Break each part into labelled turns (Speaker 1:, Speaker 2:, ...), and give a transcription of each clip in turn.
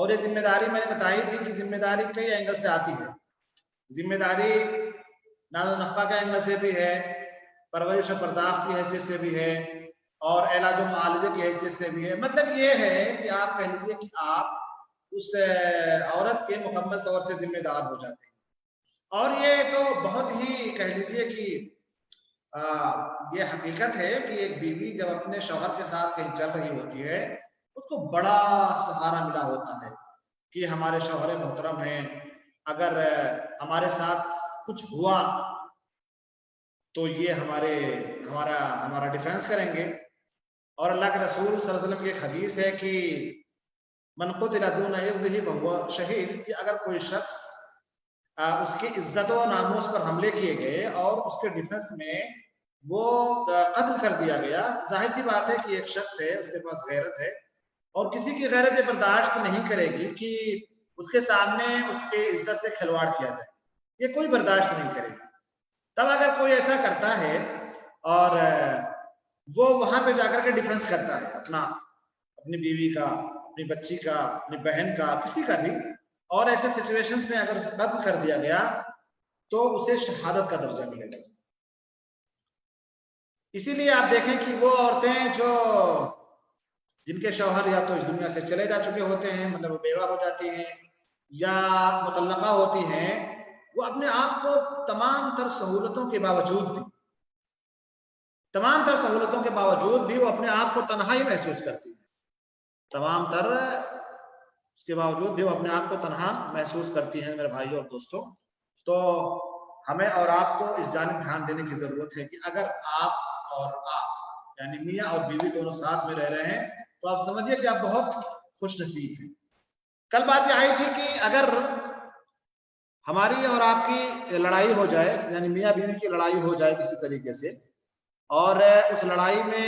Speaker 1: اور یہ ذمہ داری میں نے بتائی تھی کہ ذمہ داری کئی اینگل سے آتی ہے. ذمہ داری نقل و نفقہ کے اینگل سے بھی ہے، پرورش و پرداخت کی حیثیت سے بھی ہے، اور علاج و معالجے کی حیثیت سے بھی ہے. مطلب یہ ہے کہ آپ کہہ لیجیے کہ آپ اس عورت کے مکمل طور سے ذمہ دار ہو جاتے ہیں. اور یہ تو بہت ہی کہہ لیجیے کہ یہ حقیقت ہے کہ ایک بیوی جب اپنے شوہر کے ساتھ کہیں چل رہی ہوتی ہے اس کو بڑا سہارا ملا ہوتا ہے کہ ہمارے شوہر محترم ہیں، اگر ہمارے ساتھ کچھ ہوا تو یہ ہمارا ڈیفینس کریں گے. اور اللہ کے رسول صلی اللہ علیہ وسلم کی ایک حدیث ہے کہ من قتل دون عرضه فهو شہید، کہ اگر کوئی شخص اس کی عزت و ناموس پر حملے کیے گئے اور اس کے ڈیفنس میں وہ قتل کر دیا گیا، ظاہر سی بات ہے کہ ایک شخص ہے اس کے پاس غیرت ہے اور کسی کی غیرت برداشت نہیں کرے گی کہ اس کے سامنے اس کے عزت سے کھلواڑ کیا جائے، یہ کوئی برداشت نہیں کرے گا. تب اگر کوئی ایسا کرتا ہے اور وہ وہاں پہ جا کر کے ڈیفنس کرتا ہے اپنی بیوی کا، اپنی بچی کا، اپنی بہن کا، کسی کا بھی، اور ایسے سچویشنز میں اگر اسے قتل کر دیا گیا تو اسے شہادت کا درجہ ملے گا. اسی لیے آپ دیکھیں کہ وہ عورتیں جن کے شوہر یا تو اس دنیا سے چلے جا چکے ہوتے ہیں، مطلب وہ بیوہ ہو جاتی ہیں یا مطلقہ ہوتی ہیں، وہ اپنے آپ کو تمام تر سہولتوں کے باوجود بھی وہ اپنے آپ کو تنہا ہی محسوس کرتی ہیں. تمام تر اس کے باوجود بھی وہ اپنے آپ کو تنہا محسوس کرتی ہیں. میرے بھائیوں اور دوستوں، تو ہمیں اور آپ کو اس جانب دھیان دینے کی ضرورت ہے کہ اگر آپ یعنی میاں اور بیوی دونوں ساتھ میں رہ رہے ہیں تو آپ سمجھیے کہ آپ بہت خوش نصیب ہیں. کل بات یہ آئی تھی کہ اگر ہماری اور آپ کی لڑائی ہو جائے، یعنی میاں بیوی کی لڑائی ہو جائے کسی طریقے سے، اور اس لڑائی میں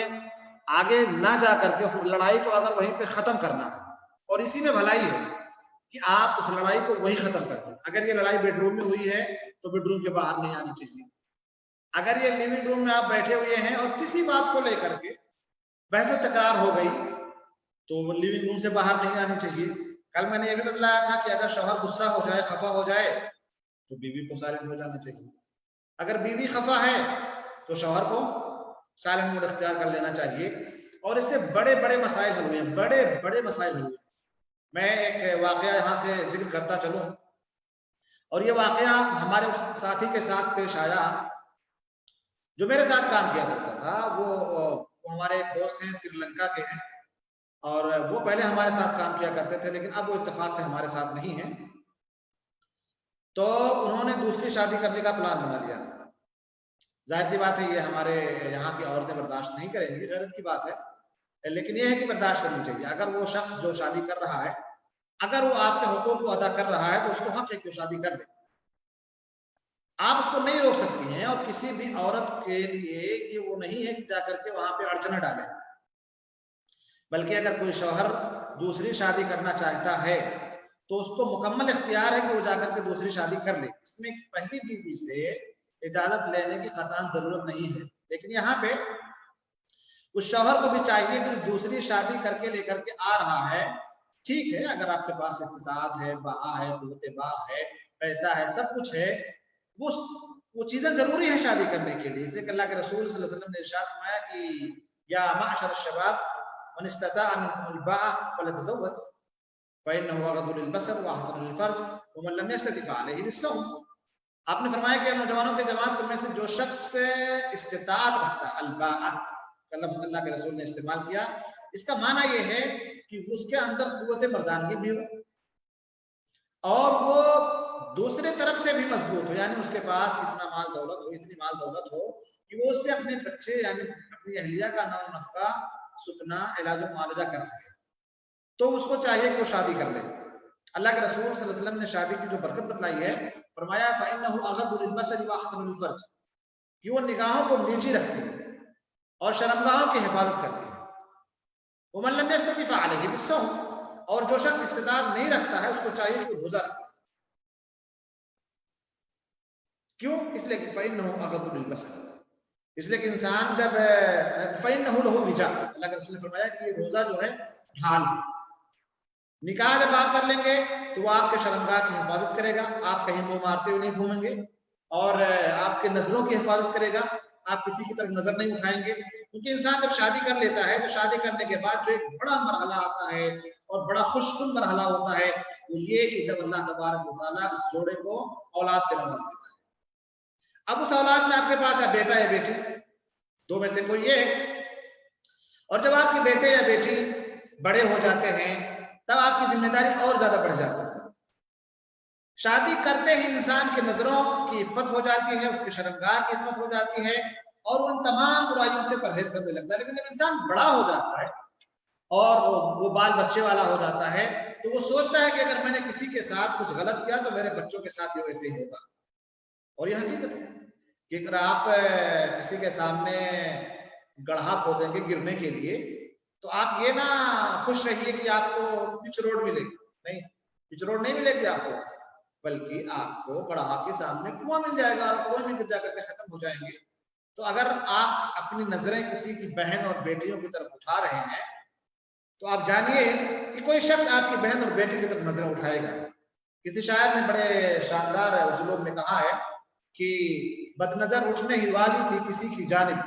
Speaker 1: آگے نہ جا کر کے اس لڑائی کو اگر وہیں پہ ختم کرنا ہے، اور اسی میں بھلائی ہے کہ آپ اس لڑائی کو وہیں ختم کر دیں. اگر یہ لڑائی بیڈ روم میں ہوئی ہے تو بیڈ روم کے باہر نہیں آنی چاہیے. اگر یہ لیونگ روم میں آپ بیٹھے ہوئے ہیں اور کسی بات کو لے کر کے بحث و تکرار ہو گئی تو وہ لیونگ روم سے باہر نہیں آنی چاہیے. کل میں نے یہ بھی بتلایا تھا کہ اگر شوہر غصہ ہو جائے، خفا ہو جائے تو بیوی کو سائلنٹ ہو جانا چاہیے. اگر بیوی خفا ہے تو شوہر کو سائلنٹ موڈ اختیار کر لینا چاہیے. اور اس سے بڑے بڑے مسائل حل ہوئے ہیں، بڑے مسائل حل ہوئے ہیں. میں ایک واقعہ یہاں سے ذکر کرتا چلوں، اور یہ واقعہ ہمارے اس ساتھی کے ساتھ پیش آیا جو میرے ساتھ کام کیا کرتا تھا. وہ ہمارے ایک دوست ہیں، سری لنکا کے ہیں، اور وہ پہلے ہمارے ساتھ کام کیا کرتے تھے لیکن اب وہ اتفاق سے ہمارے ساتھ نہیں ہیں. تو انہوں نے دوسری شادی کرنے کا پلان بنا لیا. ظاہر سی بات ہے یہ ہمارے یہاں کی عورتیں برداشت نہیں کریں گی، غیرت کی بات ہے، لیکن یہ ہے کہ برداشت کرنی چاہیے. اگر وہ شخص جو شادی کر رہا ہے اگر وہ آپ کے حقوق کو ادا کر رہا ہے تو اس کو حق ہے کہ وہ شادی کر لے. آپ اس کو نہیں روک سکتی ہیں، اور کسی بھی عورت کے لیے یہ وہ نہیں ہے کہ جا کر کے وہاں پہ اڑچنیں ڈالیں. بلکہ اگر کوئی شوہر دوسری شادی کرنا چاہتا ہے تو اس کو مکمل اختیار ہے کہ وہ جا کر کے دوسری شادی کر لے. اس میں پہلی بیوی سے اجازت لینے کی قطعاً ضرورت نہیں ہے. لیکن یہاں پہ اس شوہر کو بھی چاہیے کہ دوسری شادی کر کے لے کر کے آ رہا ہے، ٹھیک ہے، اگر آپ کے پاس استطاعت ہے، بہا ہے، قوت باہ ہے، پیسہ ہے، سب کچھ ہے، وہ چیزیں ضروری ہیں شادی کرنے کے لیے. جیسے کہ اللہ کے رسول صلی اللہ علیہ وسلم نے ارشاد فرمایا کہ یا معشر الشباب من استطاع منکم الباءة فليتزوج فإنه أغض للبصر وأحسن للفرج ومن لم يستطع فعليه بالصوم. آپ نے فرمایا کہ نوجوانوں کے جماعت تم میں سے جو شخص استطاعت رکھتا ہے، الباء کا لفظ اللہ کے رسول نے استعمال کیا، اس کا معنی یہ ہے کہ اس کے اندر قوت مردانگی بھی ہو اور وہ دوسرے طرف سے بھی مضبوط ہو، یعنی اس کے پاس اتنا مال دولت ہو، اتنی مال دولت ہو کہ وہ اس سے اپنے بچے یعنی اپنی اہلیہ کا نام و نفقہ، سکنا، علاج و معالجہ کر سکے. تو اس کو چاہیے کہ وہ شادی کر لے. اللہ کے رسول صلی اللہ علیہ وسلم نے شادی کی جو برکت بتلائی ہے، فرمایا فَإِنَّهُ أَغَضُّ لِلْبَصَرِ وَأَحْسَنُ لِلْفَرْجِ، کہ وہ نگاہوں کو نیچی رکھتی ہے اور شرمگاہوں کی حفاظت کرتی ہے. وَمَن لَّمْ يَسْتَطِعْ فَعَلَيْهِ بِالصَّوْمِ، اور جو شخص استطاعت نہیں رکھتا ہے اس کو چاہیے کہ وہ روزہ رکھے. کیوں؟ اس لیے کہ فَإِنَّهُ أَغَضُّ لِلْبَصَرِ، اس لیے کہ انسان جب فَإِنَّهُ لَهُ وِجَاء، اللہ کے رسول نے فرمایا کہ یہ روزہ جو ہے ڈھال ہے، نکاح جب آپ کر لیں گے تو وہ آپ کے شرمگاہ کی حفاظت کرے گا، آپ کہیں منہ مارتے ہوئے نہیں گھومیں گے، اور آپ کے نظروں کی حفاظت کرے گا، آپ کسی کی طرف نظر نہیں اٹھائیں گے. کیونکہ انسان جب شادی کر لیتا ہے تو شادی کرنے کے بعد جو ایک بڑا مرحلہ آتا ہے اور بڑا خوش کن مرحلہ ہوتا ہے وہ یہ کہ جب اللہ تبارک و تعالیٰ اس جوڑے کو اولاد سے نواز دیتا ہے. اب اس اولاد میں آپ کے پاس ہے بیٹا یا بیٹی، دو میں سے کوئی ایک. اور جب آپ کے بیٹے یا بیٹی بڑے ہو جاتے ہیں تب آپ کی ذمہ داری اور زیادہ بڑھ جاتی ہے. شادی کرتے ہی انسان کی نظروں کی عفت ہو جاتی ہے، اس کے شرمگاہ کی عفت ہو جاتی ہے اور ان تمام برائیوں سے پرہیز کرنے لگتا ہے. لیکن جب انسان بڑا ہو جاتا ہے اور وہ بال بچے والا ہو جاتا ہے تو وہ سوچتا ہے کہ اگر میں نے کسی کے ساتھ کچھ غلط کیا تو میرے بچوں کے ساتھ یہ ویسے ہی ہوگا. اور یہ حقیقت ہے کہ اگر آپ کسی کے سامنے گڑھا کھودیں گے گرنے کے لیے تو آپ یہ نہ خوش رہیے کہ آپ کو پچ روڈ ملے گی، نہیں، پچ روڈ نہیں ملے گی آپ کو، بلکہ آپ کو گڑھا کے سامنے کنواں مل جائے گا اور کنویں میں جا کر کے ختم ہو جائیں گے. تو اگر آپ اپنی نظریں کسی کی بہن اور بیٹیوں کی طرف اٹھا رہے ہیں تو آپ جانیے کہ کوئی شخص آپ کی بہن اور بیٹی کی طرف نظریں اٹھائے گا. کسی شاعر نے بڑے شاندار اسلوب میں کہا ہے کہ بد نظر اٹھنے ہی والی تھی کسی کی جانب،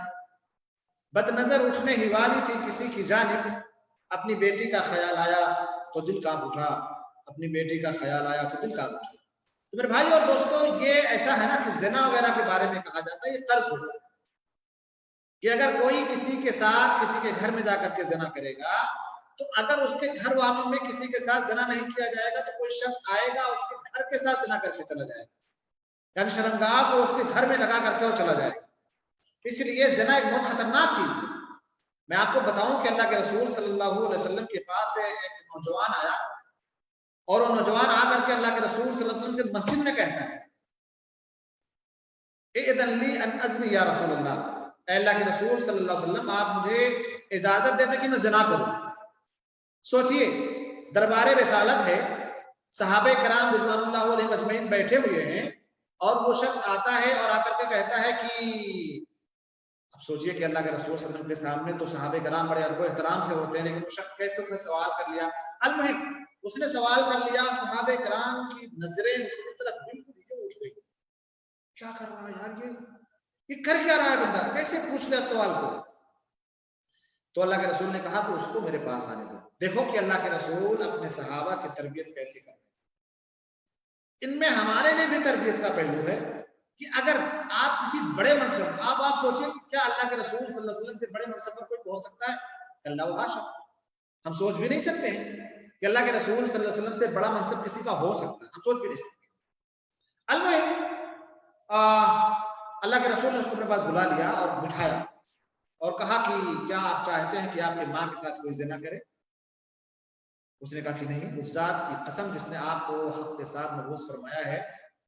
Speaker 1: بد نظر اٹھنے ہی والی تھی کسی کی جانب، اپنی بیٹی کا خیال آیا تو دل کانپ اٹھا، اپنی بیٹی کا خیال آیا تو دل کانپ اٹھا. تو میرے بھائی اور دوستو یہ ایسا ہے نا کہ زنا وغیرہ کے بارے میں کہا جاتا ہے یہ قرض ہوتا ہے کہ اگر کوئی کسی کے ساتھ کسی کے گھر میں جا کر کے زنا کرے گا تو اگر اس کے گھر والوں میں کسی کے ساتھ زنا نہیں کیا جائے گا تو کوئی شخص آئے گا اس کے گھر کے ساتھ زنا کر کے چلا جائے گا، یعنی شرمگاہ کو اس کے گھر میں لگا کر کے وہ چلا جائے گا. اس لیے زنا ایک بہت خطرناک چیز ہے. میں آپ کو بتاؤں کہ اللہ کے رسول صلی اللہ علیہ وسلم کے پاس ایک نوجوان آیا اور وہ نوجوان آ کر کے اللہ کے رسول صلی اللہ علیہ وسلم سے مسجد میں کہتا ہے اذن لی ان ازنی یا رسول اللہ، اے اللہ کے رسول صلی اللہ علیہ وسلم آپ مجھے اجازت دے دیں کہ میں زنا کروں. سوچئے دربار رسالت ہے، صحابہ کرام رضوان اللہ علیہ مجمعین بیٹھے ہوئے ہیں اور وہ شخص آتا ہے اور آ کر کے کہتا ہے کہ اب سوچئے کہ اللہ کے رسول صلی اللہ علیہ وسلم کے سامنے تو صحابہ کرام بڑے ادب و احترام سے ہوتے ہیں لیکن وہ شخص کیسے اس نے سوال کر لیا. المہم اس نے سوال کر لیا، صحابہ کرام کی نظریں اس کی طرف بالکل ہی اٹھ گئی. کیا کر رہا ہے یار، یہ کر کیا رہا ہے بندہ، کیسے پوچھ لیا سوال کو؟ تو اللہ کے رسول نے کہا کہ اس کو میرے پاس آنے دو. دیکھو کہ اللہ کے رسول اپنے صحابہ کی تربیت کیسے کر رہے ہیں. ان میں ہمارے لیے بھی تربیت کا پہلو ہے کہ اگر آپ کسی بڑے منصب، آپ سوچیں کہ کیا اللہ کے رسول صلی اللہ علیہ وسلم سے بڑے منصب پر کوئی پہنچ سکتا ہے؟ اللہ و حاشا، ہم سوچ بھی نہیں سکتے ہیں کہ اللہ کے رسول صلی اللہ علیہ وسلم سے بڑا منصب کسی کا ہو سکتا ہے، ہم سوچ بھی نہیں سکتے. المہم اللہ کے رسول نے اس کو اپنے پاس بلا لیا اور بٹھایا اور کہا کہ کیا آپ چاہتے ہیں کہ آپ کی ماں کے ساتھ کوئی زنا کرے؟ اس نے کہا کہ نہیں، اس ذات کی قسم جس نے آپ کو حق کے ساتھ مبعوث فرمایا ہے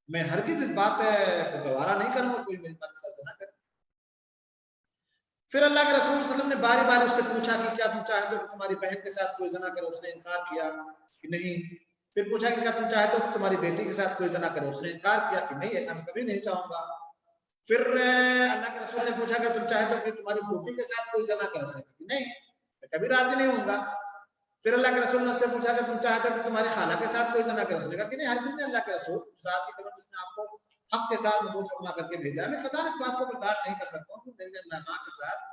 Speaker 1: میں ہرگز اس بات کو گوارا نہیں کروں گا کوئی میری ماں کے ساتھ زنا کرے. پھر اللہ کے رسول صلی اللہ علیہ وسلم نے باری باری اس سے پوچھا کہ کیا تم چاہتے ہو کہ تمہاری بہن کے ساتھ کوئی زنا کرے؟ اس نے انکار کیا کہ نہیں. پھر پوچھا کہ کیا تم چاہتے ہو کہ تمہاری بیٹی کے ساتھ کوئی زنا کرے؟ اس نے انکار کیا کہ نہیں، ایسا میں کبھی نہیں چاہوں گا. پھر اللہ کے رسول نے پوچھا کہ تم چاہتے ہو کہ تمہاری پھوپھی کے ساتھ کوئی زنا کرے؟ اس نے کہا کہ نہیں، میں کبھی راضی نہیں ہوں گا. پھر اللہ کے رسول نے اس سے پوچھا کہ تم چاہتے ہو کہ تمہاری خالہ کے ساتھ کوئی زنا کرے؟ اس نے کہا کہ نہیں، ہرگز نہیں. اللہ کے رسول ذات کی قسم جس نے آپ کو حق کے ساتھ مبعوث فرما کر کے بھیجا ہے، میں خدا اس بات کو برداشت نہیں کر سکتا ہوں کہ میری ماں کے ساتھ،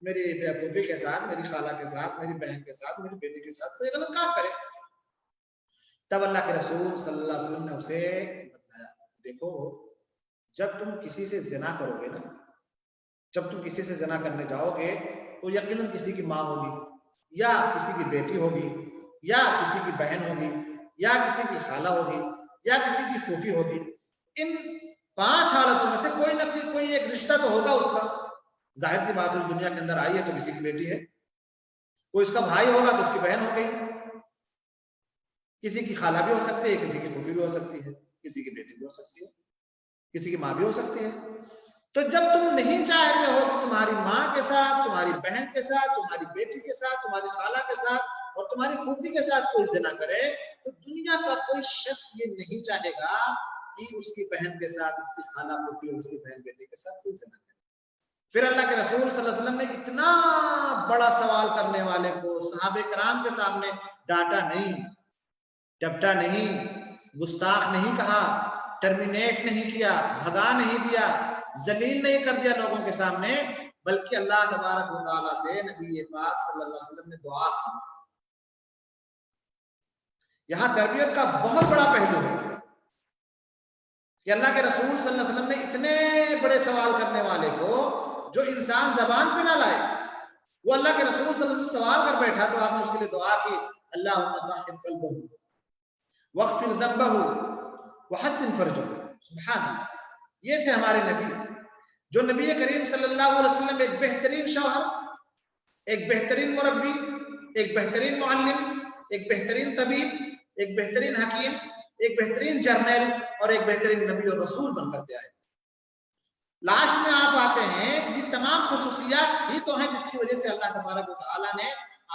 Speaker 1: میری پھوپھی کے ساتھ، میری خالہ کے ساتھ، میری بہن کے ساتھ، میری بیٹی کے ساتھ کوئی غلط کام کرے. تب اللہ کے رسول صلی اللہ علیہ وسلم نے اسے بتایا، دیکھو جب تم کسی سے زنا کرو گے نا، جب تم کسی سے زنا کرنے جاؤ گے تو یقیناً کسی کی ماں ہوگی یا کسی کی بیٹی ہوگی یا کسی کی بہن ہوگی یا کسی کی خالہ ہوگی یا کسی کی پھوپھی ہوگی. ان 5 حالتوں میں سے کوئی نہ کوئی ایک رشتہ تو ہوگا اس کا. ظاہر سی بات اس دنیا کے اندر آئی ہے تو کسی کی بیٹی ہے، کوئی اس کا بھائی ہوگا تو اس کی بہن ہو گئی، کسی کی خالہ بھی ہو سکتی ہے، کسی کی پھوپھی بھی ہو سکتی ہے، کسی کی بیٹی بھی ہو سکتی ہے، کسی کی ماں بھی ہو سکتی ہے. تو جب تم نہیں چاہتے ہو کہ تمہاری ماں کے ساتھ، تمہاری بہن کے ساتھ، تمہاری بیٹی کے ساتھ، تمہاری خالہ کے ساتھ اور تمہاری پھوپھی کے ساتھ کوئی زنا کرے تو دنیا کا کوئی شخص یہ نہیں چاہے گا کہ اس کی بہن کے ساتھ، اس کی خالہ پھوپھی اور اس کی بہن بیٹی کے ساتھ کوئی زنا کرے. پھر اللہ کے رسول صلی اللہ علیہ وسلم نے اتنا بڑا سوال کرنے والے کو صحابہ کرام کے سامنے ڈانٹا نہیں، ڈپٹا نہیں، گستاخ نہیں کہا، ٹرمینیٹ نہیں کیا، بھگا نہیں دیا، ذلیل نہیں کر دیا لوگوں کے سامنے، بلکہ اللہ تبارک و تعالیٰ سے نبی پاک صلی اللہ علیہ وسلم نے دعا کی۔ یہاں تربیت کا بہت بڑا پہلو ہے کہ اللہ کے رسول صلی اللہ علیہ وسلم نے اتنے بڑے سوال کرنے والے کو جو انسان زبان پہ نہ لائے، وہ اللہ کے رسول صلی اللہ علیہ وسلم سوال کر بیٹھا تو آپ نے اس کے لیے دعا کی، اللہم طہر قلبہ واغفر ذنبہ وحسن فرجہ۔ سبحان اللہ، یہ تھے ہمارے نبی، جو نبی کریم صلی اللہ علیہ وسلم ایک بہترین شوہر، ایک بہترین مربی، ایک بہترین معلم، ایک بہترین طبیب، ایک بہترین حکیم، ایک بہترین جرنیل اور ایک بہترین نبی اور رسول بن کر کے آئے۔ لاسٹ میں آپ آتے ہیں، یہ تمام خصوصیات ہی تو ہیں جس کی وجہ سے اللہ تبارک و تعالیٰ نے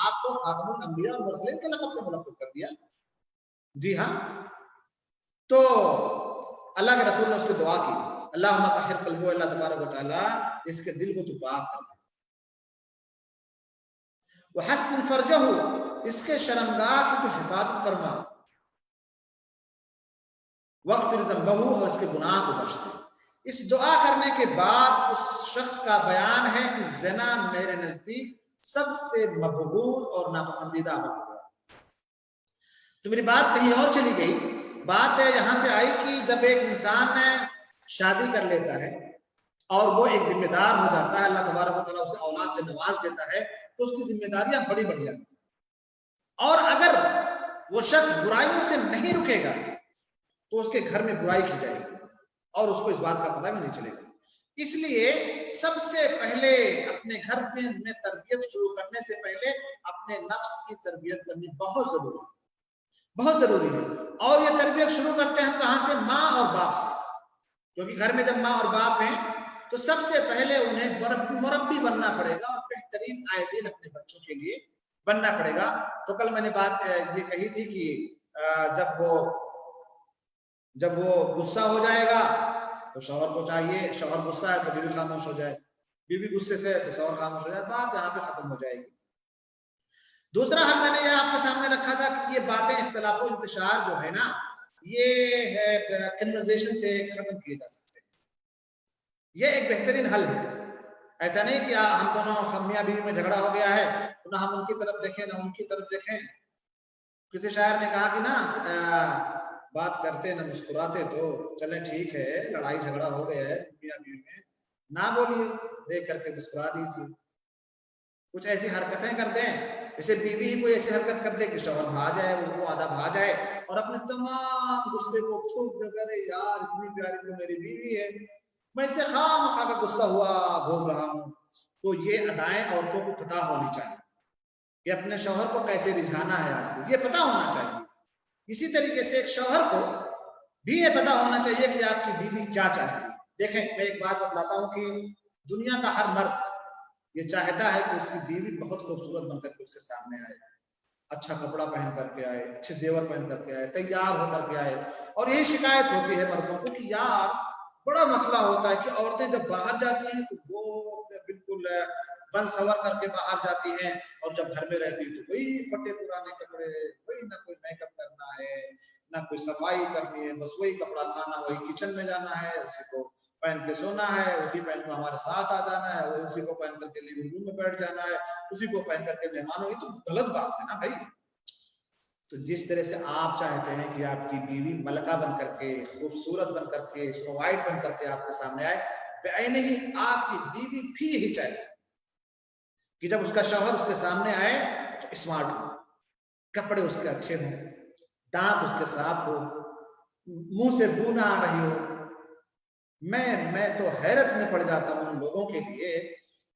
Speaker 1: آپ کو خاتم الانبیاء اور مرسلین کے لقب سے ملقب کر دیا۔ جی ہاں، تو اللہ کے رسول نے اس کی دعا کی، اللہم طہر قلبہ، اللہ تبارک و تعالیٰ اس کے دل کو تو پاک کر دے، وحسن فرجہ، اس کے شرمگاہ کی تو حفاظت فرما، واغفر ذنبہ، اور اس کے گناہ کو بخش دے۔ اس دعا کرنے کے بعد اس شخص کا بیان ہے کہ زنا میرے نزدیک سب سے مبغوض اور ناپسندیدہ عمل ہو گیا۔ تو میری بات کہیں اور چلی گئی، بات یہاں سے آئی کہ جب ایک انسان شادی کر لیتا ہے اور وہ ایک ذمہ دار ہو جاتا ہے، اللہ تبارک و تعالیٰ اسے اولاد سے نواز دیتا ہے، تو اس کی ذمہ داریاں بڑی بڑھ جاتی ہیں، اور اگر وہ شخص برائیوں سے نہیں رکے گا تو اس کے گھر میں برائی کی جائے گی اور اس کو اس بات کا پتہ بھی نہیں چلے گا۔ اس لیے سب سے پہلے اپنے گھر میں تربیت شروع کرنے سے پہلے اپنے نفس کی تربیت کرنی بہت ضروری ہے، بہت ضروری ہے۔ اور یہ تربیت شروع کرتے ہیں کہاں سے؟ ماں اور باپ سے، کیونکہ گھر میں جب ماں اور باپ ہیں تو سب سے پہلے انہیں مربی بننا پڑے گا اور بہترین آئیڈیل اپنے بچوں کے لیے بننا پڑے گا۔ تو کل میں نے بات یہ کہی تھی کہ جب وہ غصہ ہو جائے گا تو شوہر کو چاہیے، شوہر غصہ ہے تو بیوی خاموش ہو جائے، بیوی غصے سے تو شوہر خاموش ہو جائے، بات یہاں پہ ختم ہو جائے گی۔ دوسرا حل میں نے یہ آپ کے سامنے رکھا تھا کہ یہ باتیں، اختلاف و انتشار جو ہے نا، یہ ہے کنورزیشن سے ختم کیے جا سکتے ہیں، یہ ایک بہترین حل ہے۔ ایسا نہیں کہ ہم دونوں میاں بیوی میں جھگڑا ہو گیا ہے تو نہ ہم ان کی طرف دیکھیں نہ ان کی طرف دیکھیں۔ کسی شاعر نے کہا کہ نا بات کرتے نہ مسکراتے تو چلیں ٹھیک ہے، لڑائی جھگڑا ہو گیا ہے میاں بیوی میں، نہ بولیے، دیکھ کر کے مسکرا دیجیے۔ کچھ ایسی حرکتیں کر دیں، جیسے بیوی ہی کوئی ایسی حرکت کر دے کہ شوہر بھا جائے، وہ آدھا بھا جائے اور اپنے تمام غصے کو تھوک دے کر، یار اتنی پیاری تو میری بیوی ہے، میں اسے خواہ مخواہ کا غصہ ہوا گھوم رہا ہوں۔ تو یہ ادائیں عورتوں کو پتہ ہونی چاہیے کہ اپنے شوہر کو کیسے رجھانا ہے، آپ کو یہ پتہ ہونا چاہیے۔ اسی طریقے سے ایک شوہر کو بھی یہ پتہ ہونا چاہیے کہ آپ کی بیوی کیا چاہتی ہے۔ دیکھیں، میں ایک بات بتلاتا ہوں کہ دنیا کا ہر مرد یہ چاہتا ہے کہ اس کی بیوی بہت خوبصورت بن کر کے اس کے سامنے آئے، اچھا کپڑا پہن کر کے آئے، اچھے زیور پہن کر کے آئے، تیار ہو کر کے آئے۔ اور یہی شکایت ہوتی ہے مردوں کو کہ یار بڑا مسئلہ ہوتا ہے کہ عورتیں جب باہر جاتی ہیں تو وہ بالکل بن سور کر کے باہر جاتی ہیں، اور جب گھر میں رہتی ہیں تو وہی پھٹے پرانے کپڑے، وہی نہ کوئی میک اپ کرنا ہے نہ کوئی صفائی کرنی ہے، بس وہی کپڑا کھانا، وہی کچن میں جانا ہے، اسی کو پہن کے سونا ہے، اسی پہن کے ہمارے ساتھ آ جانا ہے، اسی کو پہن کر کے لیونگ روم میں بیٹھ جانا ہے، اسی کو پہن کر کے مہمانوں، یہ تو غلط بات ہے نا بھائی۔ تو جس طرح سے آپ چاہتے ہیں کہ آپ کی بیوی ملکہ بن کر کے، خوبصورت بن کر کے، سنو وائٹ بن کر کے آپ کے سامنے آئے، بعین ہی آپ کی بیوی بھی یہی چاہتی ہے کہ جب اس کا شوہر اس کے سامنے آئے تو اسمارٹ ہو، کپڑے اس کے اچھے ہوں، دانت اس کے صاف ہو، منہ سے بو نہ آ رہی ہو۔ میں تو حیرت میں پڑ جاتا ہوں ان لوگوں کے لیے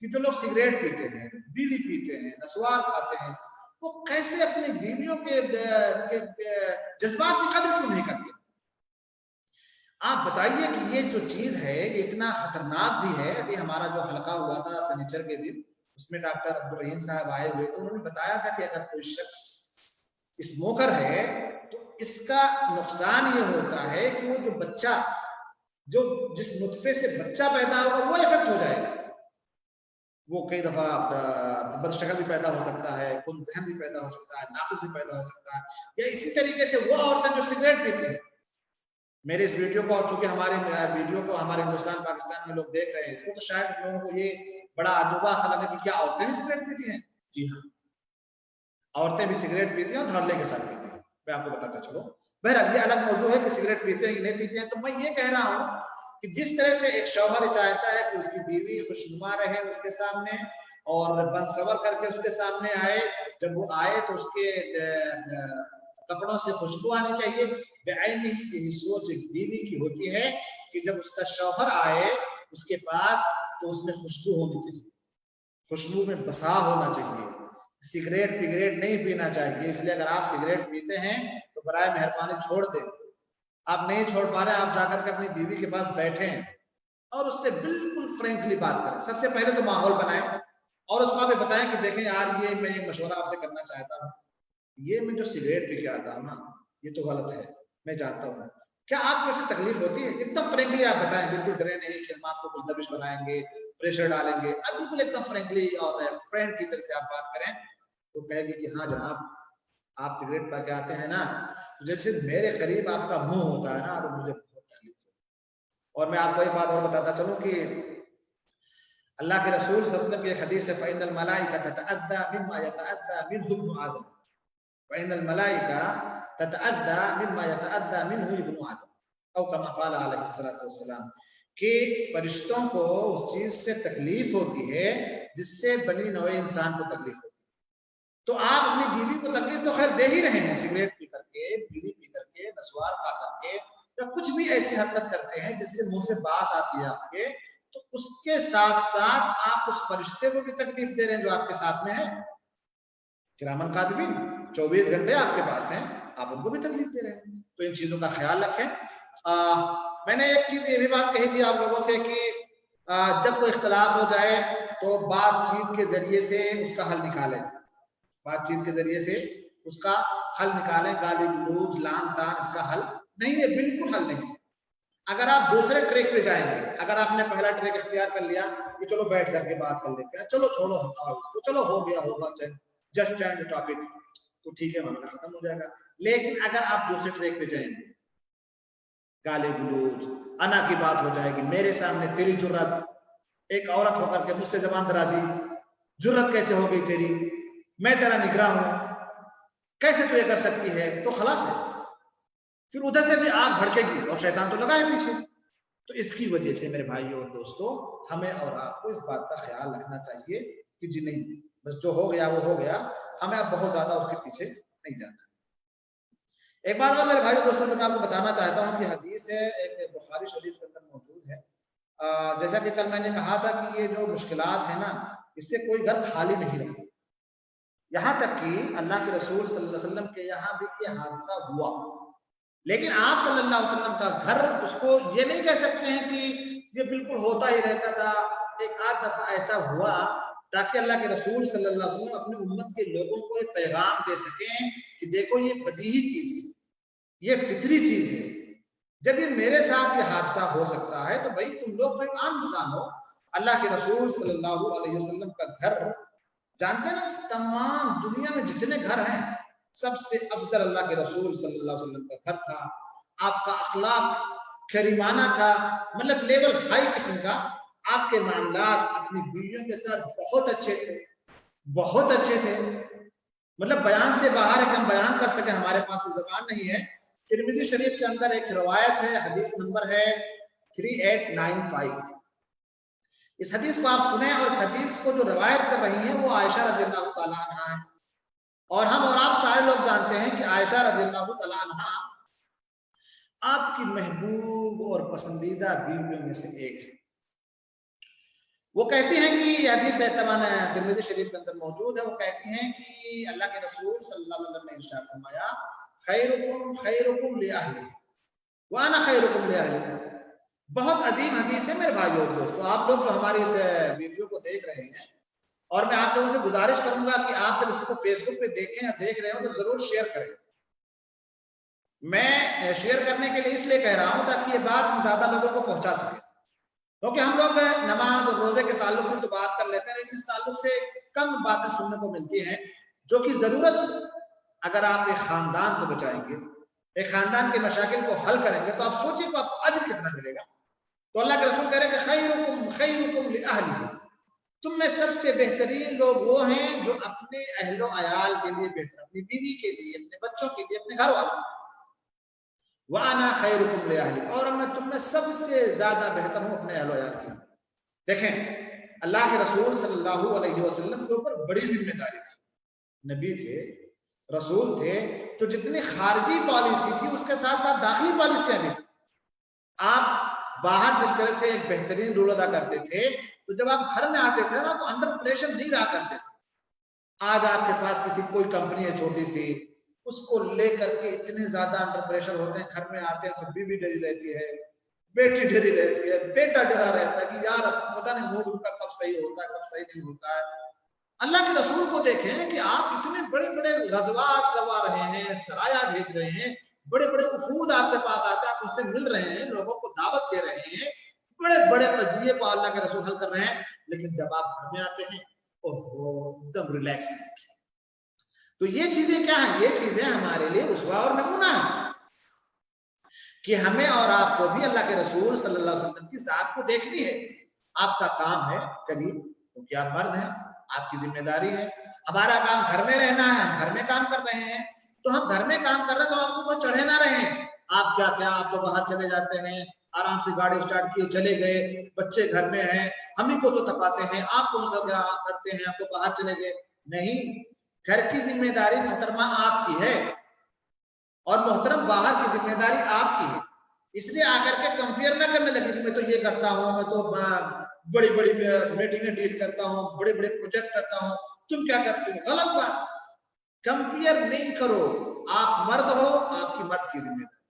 Speaker 1: کہ جو لوگ سگریٹ پیتے ہیں، بیڑی پیتے ہیں، نسوار کھاتے ہیں، وہ کیسے اپنی بیویوں کے جذبات کی قدر کیوں نہیں کرتے؟ آپ بتائیے کہ یہ جو چیز ہے یہ اتنا خطرناک بھی ہے۔ ابھی ہمارا جو حلقہ ہوا تھا سنیچر کے دن، اس میں ڈاکٹر عبدالرحیم صاحب آئے ہوئے تو انہوں نے بتایا تھا کہ اگر کوئی شخص اسموکر ہے تو اس کا نقصان یہ ہوتا ہے کہ وہ جو بچہ، جس نطفے سے بچہ پیدا ہوگا وہ افیکٹ ہو جائے گا، وہ کئی دفعہ بدشکل بھی پیدا ہو سکتا ہے، کن ذہن بھی پیدا ہو سکتا ہے، ناقص بھی پیدا ہو سکتا ہے. یا اسی طریقے سے وہ عورتیں جو سگریٹ پیتی ہیں، میرے اس ویڈیو کو چونکہ ہمارے ویڈیو کو ہمارے ہندوستان پاکستان میں لوگ دیکھ رہے ہیں، اس کو تو شاید لوگوں کو یہ بڑا عجوبہ سا لگے کہ کیا عورتیں بھی سگریٹ پیتی ہیں. جی ہاں، عورتیں بھی سگریٹ پیتی ہیں اور دھڑلے کے ساتھ پیتی ہیں. میں آپ کو بتاتا چلو. بہرحال یہ الگ موضوع ہے کہ سگریٹ پیتے ہیں کہ نہیں پیتے ہیں. تو میں یہ کہہ رہا ہوں کہ جس طرح سے ایک شوہر چاہتا ہے کہ اس کی بیوی خوشنما رہے اس کے سامنے اور بنصور کر کے اس کے سامنے آئے، جب وہ آئے تو اس کے کپڑوں سے خوشبو آنی چاہیے. بعین ہی یہی سوچ ایک بیوی کی ہوتی ہے کہ جب اس کا شوہر آئے اس کے پاس تو اس میں خوشبو ہونی چاہیے، خوشبو میں بسا ہونا چاہیے. سگریٹ پگریٹ نہیں پینا چاہیے. اس لیے اگر آپ سگریٹ پیتے ہیں تو برائے مہربانی چھوڑ دیں. آپ نہیں چھوڑ پا رہے، آپ جا کر کے اپنی بیوی کے پاس بیٹھیں اور اس سے بالکل فرینکلی بات کریں. سب سے پہلے تو ماحول بنائیں اور اس کو بھی بتائیں کہ دیکھیں یار یہ میں ایک مشورہ آپ سے کرنا چاہتا ہوں، یہ میں جو سگریٹ پی کے آتا ہوں نا یہ تو غلط ہے، میں جانتا ہوں. کیا آپ کو اس سے تکلیف ہوتی ہے؟ ایک دم فرینکلی آپ بتائیں، بالکل ڈرے نہیں کہ ہم آپ کو کچھ دبش بنائیں گے، پریشر ڈالیں گے. اب بالکل ایک دم فرینکلی اور فرینڈ کی طرح سے آپ بات کریں. تو کہے گی کہ ہاں جناب آپ سگریٹ پا کے آتے ہیں نا، جیسے میرے قریب آپ کا منہ ہوتا ہے نا تو مجھے بہت تکلیف ہے. اور میں آپ کو ایک بات اور بتاتا چلوں کہ اللہ کے رسول صلی اللہ علیہ وسلم کی ایک حدیث ہے فإن الملائکۃ تتأذى مما يتأذى منه ابن آدم، فإن الملائکۃ تتأذى مما يتأذى منه ابن آدم، او کما قال علیہ الصلوۃ والسلام، کہ فرشتوں کو اس چیز سے تکلیف ہوتی ہے جس سے بنی نوع انسان کو تکلیف ہوتی ہے. تو آپ اپنی بیوی کو تکلیف تو خیر دے ہی رہے ہیں، سگریٹ پی کر کے، بیڑی پی کر کے، نسوار کھا کر کے، یا کچھ بھی ایسی حرکت کرتے ہیں جس سے منہ سے باس آتی ہے آپ کے، تو اس کے ساتھ ساتھ آپ اس فرشتے کو بھی تکلیف دے رہے ہیں جو آپ کے ساتھ میں ہے. کرامن کاتبین 24 گھنٹے آپ کے پاس ہیں، آپ ان کو بھی تکلیف دے رہے ہیں. تو ان چیزوں کا خیال رکھیں. میں نے ایک چیز یہ بھی بات کہی تھی آپ لوگوں سے کہ جب کوئی اختلاف ہو جائے تو بات چیت کے ذریعے سے اس کا حل نکالیں، بات چیت کے ذریعے سے اس کا حل نکالیں. گالی گلوچ لان تان اس کا حل نہیں ہے، بالکل حل نہیں. اگر آپ دوسرے ٹریک پہ جائیں گے، اگر آپ نے پہلا ٹریک اختیار کر لیا کہ چلو بیٹھ کر کے بات کر لیتے ہیں، چلو چھوڑو ہٹاؤ اس کو، چلو ہو گیا ہوگا جسٹ چینج دی ٹاپک، تو ٹھیک ہے معاملہ ختم ہو جائے گا. لیکن اگر آپ دوسرے ٹریک پہ جائیں گے، گالی گلوچ انا کی بات ہو جائے گی، میرے سامنے تیری جرت، ایک عورت ہو کر کے مجھ سے زبان درازی، جرت کیسے ہو گئی تیری، میں تیرا نگراں ہوں، کیسے تو یہ کر سکتی ہے، تو خلاص ہے. پھر ادھر سے بھی آگ بھڑکے گی اور شیطان تو لگا ہے پیچھے. تو اس کی وجہ سے میرے بھائیوں اور دوستوں ہمیں اور آپ کو اس بات کا خیال رکھنا چاہیے کہ جی نہیں بس جو ہو گیا وہ ہو گیا، ہمیں اب بہت زیادہ اس کے پیچھے نہیں جانا. ایک بات اور میرے بھائیوں دوستوں جو میں آپ کو بتانا چاہتا ہوں کہ حدیث ہے ایک بخاری شریف کے اندر موجود ہے. جیسا کہ کل میں نے کہا تھا کہ یہ جو مشکلات ہیں نا اس سے کوئی گھر خالی نہیں رہا. یہاں تک کہ اللہ کے رسول صلی اللہ علیہ وسلم کے یہاں بھی یہ حادثہ ہوا، لیکن آپ صلی اللہ علیہ وسلم کا گھر اس کو یہ نہیں کہہ سکتے ہیں کہ یہ بالکل ہوتا ہی رہتا تھا. ایک آدھ دفعہ ایسا ہوا تاکہ اللہ کے رسول صلی اللہ علیہ وسلم اپنی امت کے لوگوں کو یہ پیغام دے سکیں کہ دیکھو یہ بدیہی چیز ہے، یہ فطری چیز ہے. جب یہ میرے ساتھ یہ حادثہ ہو سکتا ہے تو بھائی تم لوگ کوئی عام انسان ہو. اللہ کے رسول صلی اللہ علیہ وسلم کا گھر جانتے ہیں نا، تمام دنیا میں جتنے گھر ہیں سب سے افضل اللہ کے رسول صلی اللہ علیہ وسلم کا گھر تھا. آپ کا اخلاق کریمانہ تھا، مطلب لیول ہائی قسم کا. آپ کے معاملات اپنی بیویوں کے ساتھ بہت اچھے تھے، بہت اچھے تھے. مطلب بیان سے باہر ہے کہ ہم بیان کر سکیں، ہمارے پاس وہ زبان نہیں ہے. ترمذی شریف کے اندر ایک روایت ہے، حدیث نمبر ہے 3895. اس حدیث کو آپ سنیں، اور اس حدیث کو جو روایت کر رہی ہیں وہ عائشہ رضی اللہ تعالیٰ عنہا ہے. اور ہم اور آپ سارے لوگ جانتے ہیں کہ عائشہ رضی اللہ تعالیٰ عنہا آپ کی محبوب اور پسندیدہ بیویوں میں سے ایک ہے. وہ کہتی ہیں کہ یہ حدیث ترمذی شریف کے اندر موجود ہے. وہ کہتی ہیں کہ اللہ کے رسول صلی اللہ علیہ وسلم نے ارشاد فرمایا خیرکم خیرکم لأہلی وانا خیرکم لأہلی. بہت عظیم حدیث ہے میرے بھائیوں اور دوستوں. آپ لوگ جو ہماری اس ویڈیو کو دیکھ رہے ہیں، اور میں آپ لوگوں سے گزارش کروں گا کہ آپ جب اس کو فیس بک پہ دیکھیں یا دیکھ رہے ہو تو ضرور شیئر کریں. میں شیئر کرنے کے لیے اس لیے کہہ رہا ہوں تاکہ یہ بات ہم زیادہ لوگوں کو پہنچا سکیں. کیونکہ ہم لوگ نماز اور روزے کے تعلق سے تو بات کر لیتے ہیں، لیکن اس تعلق سے کم باتیں سننے کو ملتی ہیں جو کہ ضرورت اگر آپ ایک خاندان کو بچائیں گے، ایک خاندان کے مشاکل کو حل کریں گے، تو آپ سوچیں کہ آپ کو اجر کتنا ملے گا۔ تو اللہ کے رسول کہہ رہے ہیں کہ خیرکم خیرکم لأہلہ، تم میں سب سے بہترین لوگ وہ ہیں جو اپنے اہل و عیال کے لیے بہتر، اپنی بیوی کے لیے، اپنے بچوں کے لیے، اپنے گھر والوں کے لیے۔ وَأَنَا خَيْرُكُمْ لِأَهْلِي، اور میں تم میں سب سے زیادہ بہتر ہوں اپنے اہل و عیال کے لیے۔ دیکھیں اللہ کے رسول صلی اللہ علیہ وسلم کے اوپر بڑی ذمہ داری تھی، نبی تھے، رسول تھے، جو جتنی خارجی پالیسی تھی اس کے ساتھ ساتھ داخلی پالیسیاں بھی تھی۔ آپ باہر جس طرح سے ایک بہترین رول ادا کرتے تھے، تو جب آپ گھر میں آتے تھے نا تو انڈر پریشر نہیں رہا کرتے تھے۔ آج آپ کے پاس کسی کوئی کمپنی ہے چھوٹی سی، اس کو لے کر کے اتنے زیادہ انڈر پریشر ہوتے ہیں، گھر میں آتے ہیں تو بیوی ڈری رہتی ہے، بیٹی ڈری رہتی ہے، بیٹا ڈرا رہتا ہے کہ یار پتہ نہیں موڈ ان کا کب صحیح ہوتا ہے کب صحیح نہیں ہوتا ہے۔ اللہ کے رسول کو دیکھیں کہ آپ اتنے بڑے بڑے غزوات کروا رہے ہیں، سرایا بھیج رہے ہیں، بڑے بڑے وفود آپ کے پاس آتے ہیں، آپ ان سے مل رہے ہیں، لوگوں کو دعوت دے رہے ہیں، بڑے بڑے قضیے کو اللہ کے رسول حل کر رہے ہیں، لیکن جب آپ گھر میں آتے ہیں اوہو ایک دم ریلیکس۔ تو یہ چیزیں کیا ہیں؟ یہ چیزیں ہمارے لیے اسوہ اور نمونہ ہیں کہ ہمیں اور آپ کو بھی اللہ کے رسول صلی اللہ علیہ وسلم کی ذات کو دیکھنی ہے۔ آپ کا کام ہے قریب، کیونکہ آپ مرد ہیں، آپ کی ذمہ داری ہے۔ ہمارا کام گھر میں رہنا ہے، ہم گھر میں کام کر رہے ہیں، تو ہم گھر میں کام کر رہے ہیں تو آپ کو کوئی چڑھے نہ رہے۔ آپ کیا آپ تو باہر چلے جاتے ہیں، آرام سے گاڑی سٹارٹ کیے چلے گئے، بچے گھر میں ہیں، ہم ہی کو تو تپاتے ہیں، آپ کون سا کیا کرتے ہیں، آپ تو باہر چلے گئے۔ نہیں، گھر کی ذمہ داری محترمہ آپ کی ہے اور محترم باہر کی ذمہ داری آپ کی ہے۔ اس لیے آ کر کے کمپیئر نہ کرنے لگے کہ میں تو یہ کرتا ہوں، میں تو بڑی بڑی میٹنگیں ڈیل کرتا ہوں، بڑے بڑے پروجیکٹ کرتا ہوں، تم کیا کرتے ہو؟ غلط بات، کمپیئر نہیں کرو۔ آپ مرد ہو، آپ کی مرد کی ذمہ داری،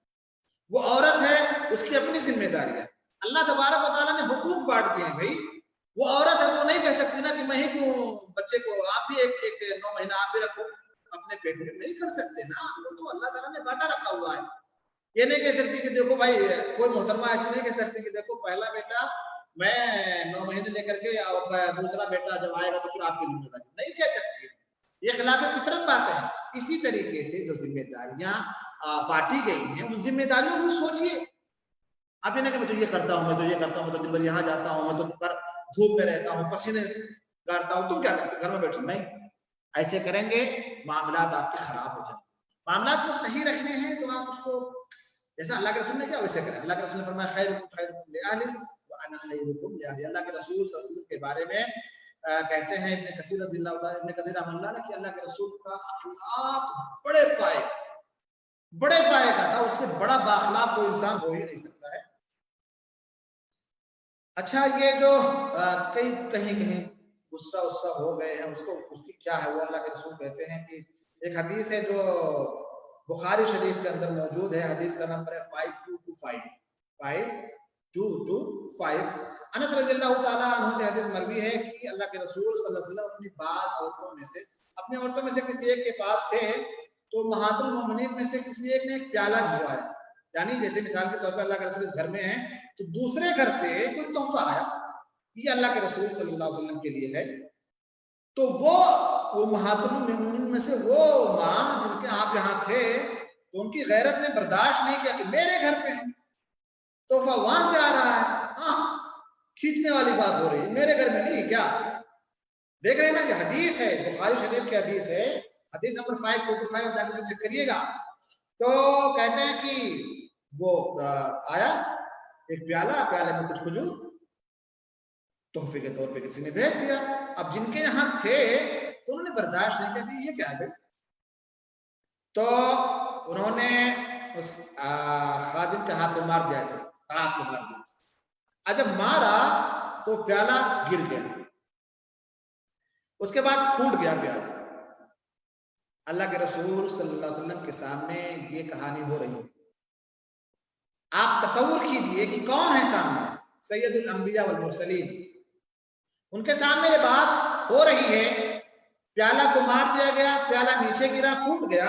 Speaker 1: وہ عورت ہے اس کی اپنی ذمہ داری ہے۔ اللہ تبارک و تعالیٰ نے حقوق بانٹ دیے ہیں بھائی، وہ عورت ہے تو نہیں کہہ سکتی نا کہ میں ہی کیوں بچے کو، آپ بھی ایک 9 مہینہ آپ بھی رکھو اپنے پیٹ میں، نہیں کر سکتے نا، وہ تو اللہ تعالیٰ نے بانٹا رکھا ہوا ہے۔ یہ نہیں کہہ سکتی کہ دیکھو بھائی، کوئی محترمہ ایسے نہیں کہہ سکتی کہ دیکھو پہلا بیٹا میں 9 مہینے لے کر کے اور دوسرا بیٹا جب آئے گا تو پھر آپ کی ذمہ داری، نہیں کہہ سکتی، یہ خلاف فطرت بات ہے۔ اسی طریقے سے جو ذمہ داریاں بانٹی گئی ہیں ان ذمہ داریوں کو سوچیے۔ آپ یہ نہیں کہ میں تو یہ کرتا ہوں، میں تو یہ کرتا ہوں، میں تو دن بھر یہاں جاتا ہوں، میں تو دن بھر دھوپ میں رہتا ہوں، پسینے گاڑتا ہوں، تم کیا کرتے گھر میں بیٹھو؟ نہیں، ایسے کریں گے معاملات آپ کے خراب ہو جائیں گے۔ معاملات کو صحیح رکھنے ہیں تو آپ اس کو جیسا اللہ کے رسول نے کیا ویسے کریں۔ اللہ کے رسول نے فرمایا خیرکم خیرکم لأہلی وأنا خیرکم لأہلی۔ اللہ کے رسول صلی اللہ علیہ وسلم کے بارے میں کہتے ہیں ابن کثیر رضی اللہ تعالیٰ، ابن کثیر رحمہ اللہ نے کہ اللہ کے رسول کا اخلاق بڑے پائے کا تھا، اس سے بڑا بااخلاق کوئی انسان ہو ہی نہیں سکتا ہے۔ اچھا، یہ جو کہیں غصہ ہو گئے ہیں، اس کی کیا ہے؟ وہ اللہ کے رسول کہتے ہیں کہ ایک حدیث ہے جو بخاری شریف کے اندر موجود ہے، حدیث کا نمبر ہے 5225 انس رضی اللہ تعالیٰ عنہ سے حدیث مروی ہے کہ اللہ کے رسول صلی اللہ علیہ وسلم اپنی بعض عورتوں میں سے کسی ایک کے پاس تھے، تو مہات المومنین میں سے کسی ایک نے ایک پیالہ بھجوایا، یعنی جیسے مثال کے طور پر اللہ کے رسول اس گھر میں ہیں تو دوسرے گھر سے کوئی تحفہ آیا، یہ اللہ کے رسول صلی اللہ علیہ وسلم کے لیے ہے، تو وہ مہات المومنین میں سے وہ ماں جن کے آپ یہاں تھے، تو ان کی غیرت نے برداشت نہیں کیا کہ میرے گھر پہ تحفہ وہاں سے آ رہا ہے، ہاں کھینچنے والی بات ہو رہی ہے، میرے گھر میں نہیں کیا؟ دیکھ رہے ہیں نا، یہ حدیث ہے، بخاری شریف کی حدیث ہے، حدیث نمبر 5225 جا کے چیک کریے گا۔ تو کہتے ہیں کہ وہ آیا ایک پیالے میں کچھ کھجور تحفے کے طور پہ کسی نے بھیج دیا۔ اب جن کے یہاں تھے تو انہوں نے برداشت نہیں کیا کہ یہ کیا ہے، تو انہوں نے اس خادم کے ہاتھ میں مار دیا تھا، تڑاک سے مار دیا۔ جب مارا تو پیالہ گر گیا، اس کے بعد پھوٹ گیا پیالہ۔ اللہ کے رسول صلی اللہ علیہ وسلم کے سامنے یہ کہانی ہو رہی ہے۔ آپ تصور کیجئے کہ کون ہے سامنے؟ سید الانبیاء والمرسلین، ان کے سامنے یہ بات ہو رہی ہے، پیالہ کو مار دیا گیا، پیالہ نیچے گرا، پھوٹ گیا۔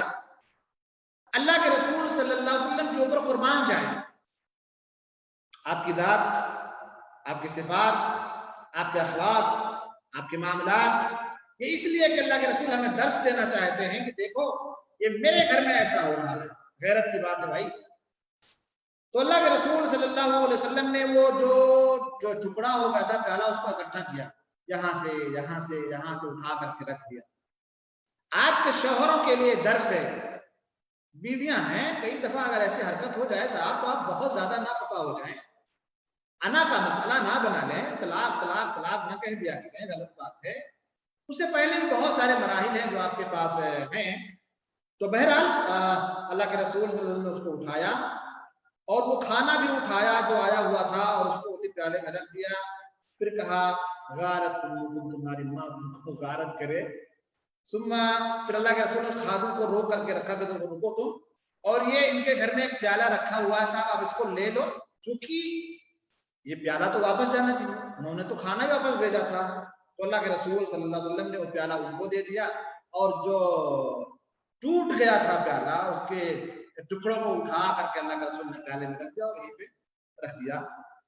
Speaker 1: اللہ کے رسول صلی اللہ علیہ وسلم کے اوپر قربان جائیں، آپ کی ذات آپ کی صفات، آپ کے اخلاق، آپ کے معاملات، یہ اس لیے کہ اللہ کے رسول ہمیں درس دینا چاہتے ہیں کہ دیکھو یہ میرے گھر میں ایسا ہو رہا ہے، غیرت کی بات ہے بھائی۔ تو اللہ کے رسول صلی اللہ علیہ وسلم نے وہ جو ٹکڑا ہو گیا تھا پیالہ، اس کو اکٹھا کیا، یہاں سے یہاں سے یہاں سے اٹھا کر کے رکھ دیا۔ آج کے شوہروں کے لیے درس ہے، بیویاں ہیں، کئی دفعہ اگر ایسی حرکت ہو جائے صاحب تو آپ بہت زیادہ نہ خفا ہو جائیں، انا کا مسئلہ نہ بنا لیں، طلاق طلاق طلاق نہ کہہ دیا کریں، غلط بات ہے۔ اس سے پہلے بھی بہت سارے مراحل ہیں جو آپ کے پاس ہیں۔ تو بہرحال اللہ کے رسول صلی اللہ علیہ وسلم نے اس کو اٹھایا، اور وہ کھانا بھی اٹھایا جو آیا ہوا تھا اور اس کو اسی پیالے میں رکھ دیا۔ پھر کہا غارت، تمہاری ماں کو غارت کرے۔ پھر اللہ کے رسول نے اس خادم کو روک کر کے رکھا کہ تم رکو تم، اور یہ ان کے گھر میں ایک پیالہ رکھا ہوا ہے صاحب، آپ اس کو لے لو، چونکہ یہ پیالہ تو واپس جانا چاہیے، انہوں نے تو کھانا ہی واپس بھیجا تھا۔ تو اللہ کے رسول صلی اللہ علیہ وسلم نے وہ پیالہ ان کو دے دیا، اور جو ٹوٹ گیا تھا پیالہ اس کے ٹکڑوں کو اٹھا کر کے اللہ کے رسول نے پیالے میں رکھ دیا اور یہیں پہ رکھ دیا۔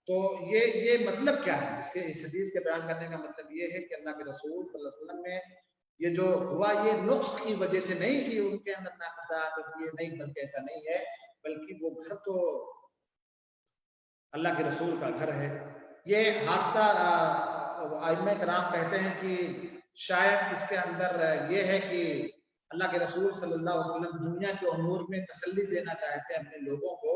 Speaker 1: تو یہ مطلب کیا ہے اس کے حدیث کے بیان کرنے کا مطلب یہ ہے کہ اللہ کے رسول صلی اللہ علیہ وسلم نے یہ جو ہوا یہ نقص کی وجہ سے نہیں کہ ان کے اندر ناقصات یہ نہیں، بلکہ ایسا نہیں ہے، بلکہ وہ گھر تو اللہ کے رسول کا گھر ہے۔ یہ حادثہ ائمہ کرام کہتے ہیں کہ شاید اس کے اندر یہ ہے کہ اللہ کے رسول صلی اللہ علیہ وسلم دنیا کے امور میں تسلی دینا چاہتے ہیں اپنے لوگوں کو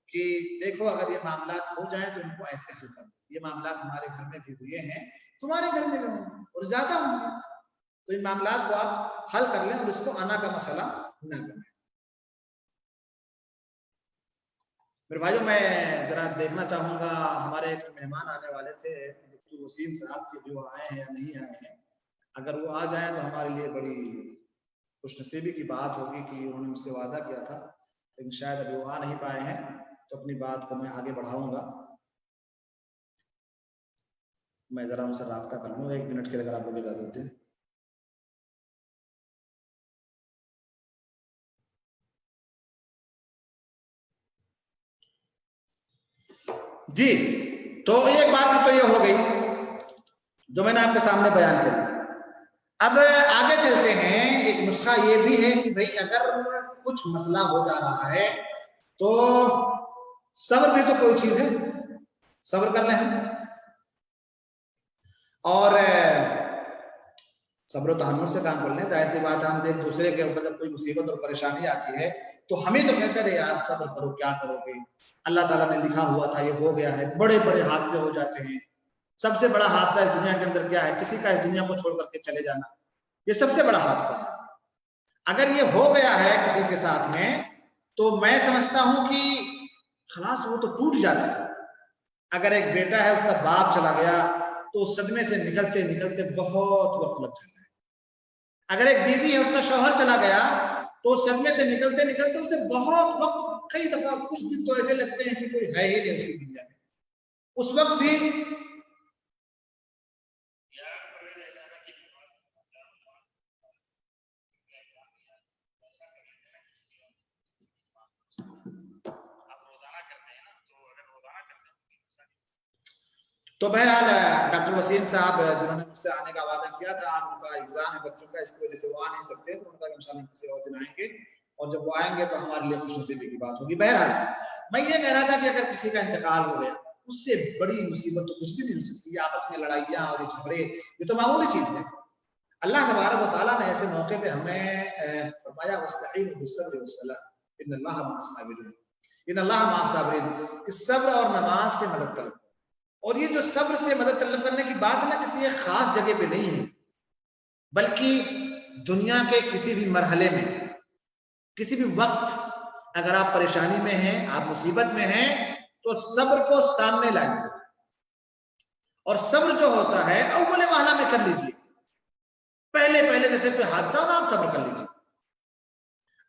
Speaker 1: کہ دیکھو اگر یہ معاملات ہو جائیں تو ان کو ایسے حل کرو، یہ معاملات ہمارے گھر میں بھی ہوئے ہیں، تمہارے گھر میں بھی ہوں گے اور زیادہ ہوں گے، تو ان معاملات کو آپ حل کر لیں اور اس کو انا کا مسئلہ نہ کریں۔ میرے بھائیوں میں ذرا دیکھنا چاہوں گا، ہمارے ایک مہمان آنے والے تھے ڈاکٹر وسیم صاحب کے، جو آئے ہیں یا نہیں آئے ہیں، اگر وہ آ جائیں تو ہمارے لیے بڑی خوش نصیبی کی بات ہوگی کہ انہوں نے مجھ سے وعدہ کیا تھا، لیکن شاید ابھی وہ آ نہیں پائے ہیں، تو اپنی بات کو میں آگے بڑھاؤں گا۔ میں ذرا ان سے رابطہ کر لوں گا 1 منٹ کے لیے، اگر آپ لوگ اجازت دیں۔ جی، تو ایک بات تو یہ ہو گئی جو میں نے آپ کے سامنے بیان کری۔ اب آگے چلتے ہیں، ایک نسخہ یہ بھی ہے کہ بھئی اگر کچھ مسئلہ ہو جا رہا ہے تو صبر بھی تو کوئی چیز ہے، صبر کر لیں ہم، اور صبر و تحمل سے کام کر لیں۔ ظاہر سی بات ہے، ہم ایک دوسرے کے اوپر جب کوئی مصیبت اور پریشانی آتی ہے تو ہمیں تو کہتے ہیں یار صبر کرو، کیا کرو گے، اللہ تعالیٰ نے لکھا ہوا تھا، یہ ہو گیا ہے۔ بڑے بڑے حادثے ہو جاتے ہیں، سب سے بڑا حادثہ اس دنیا کے اندر کیا ہے؟ کسی کا اس دنیا کو چھوڑ کر کے چلے جانا، یہ سب سے بڑا حادثہ ہے۔ اگر یہ ہو گیا ہے کسی کے ساتھ میں تو میں سمجھتا ہوں کہ خلاص وہ تو ٹوٹ جاتا ہے۔ اگر ایک بیٹا ہے، اس کا باپ چلا گیا تو اس صدمے سے نکلتے نکلتے بہت وقت لگ جاتا ہے۔ اگر ایک بیوی ہے، اس کا شوہر چلا گیا تو اس صدمے سے نکلتے نکلتے اسے بہت وقت، کئی دفعہ کچھ دن تو ایسے لگتے ہیں کہ کوئی ہے ہی نہیں اس کی دنیا میں، اس وقت بھی تو بہرحال ڈاکٹر وسیم صاحب جنہوں نے مجھ سے آنے کا وعدہ کیا تھا، آج ان کا ایگزام ہے بچوں کا، اس کی وجہ سے وہ آ نہیں سکتے، تو ان کا انشاءاللہ کسی اور دن آئیں گے، اور جب وہ آئیں گے تو ہمارے لیے خوش نصیبی کی بات ہوگی۔ بہرحال میں یہ کہہ رہا تھا کہ اگر کسی کا انتقال ہو گیا، اس سے بڑی مصیبت تو کچھ بھی نہیں ہو سکتی۔ آپس میں لڑائیاں اور یہ جھگڑے یہ تو معمولی چیز ہے۔ اللہ تبارک و تعالیٰ نے ایسے موقع پہ ہمیں فرمایا وَاسْتَعِينُوا بِالصَّبْرِ وَالصَّلَاةِ إِنَّ اللَّهَ مَعَ الصَّابِرِينَ، إِنَّ اللَّهَ مَعَ الصَّابِرِينَ، کہ صبر اور نماز سے مدد طلب۔ اور یہ جو صبر سے مدد طلب کرنے کی بات نہ کسی ایک خاص جگہ پہ نہیں ہے، بلکہ دنیا کے کسی بھی مرحلے میں، کسی بھی وقت اگر آپ پریشانی میں ہیں، آپ مصیبت میں ہیں، تو صبر کو سامنے لائیں، اور صبر جو ہوتا ہے اول والا میں کر لیجئے، پہلے جیسے کوئی حادثہ ہو آپ صبر کر لیجئے۔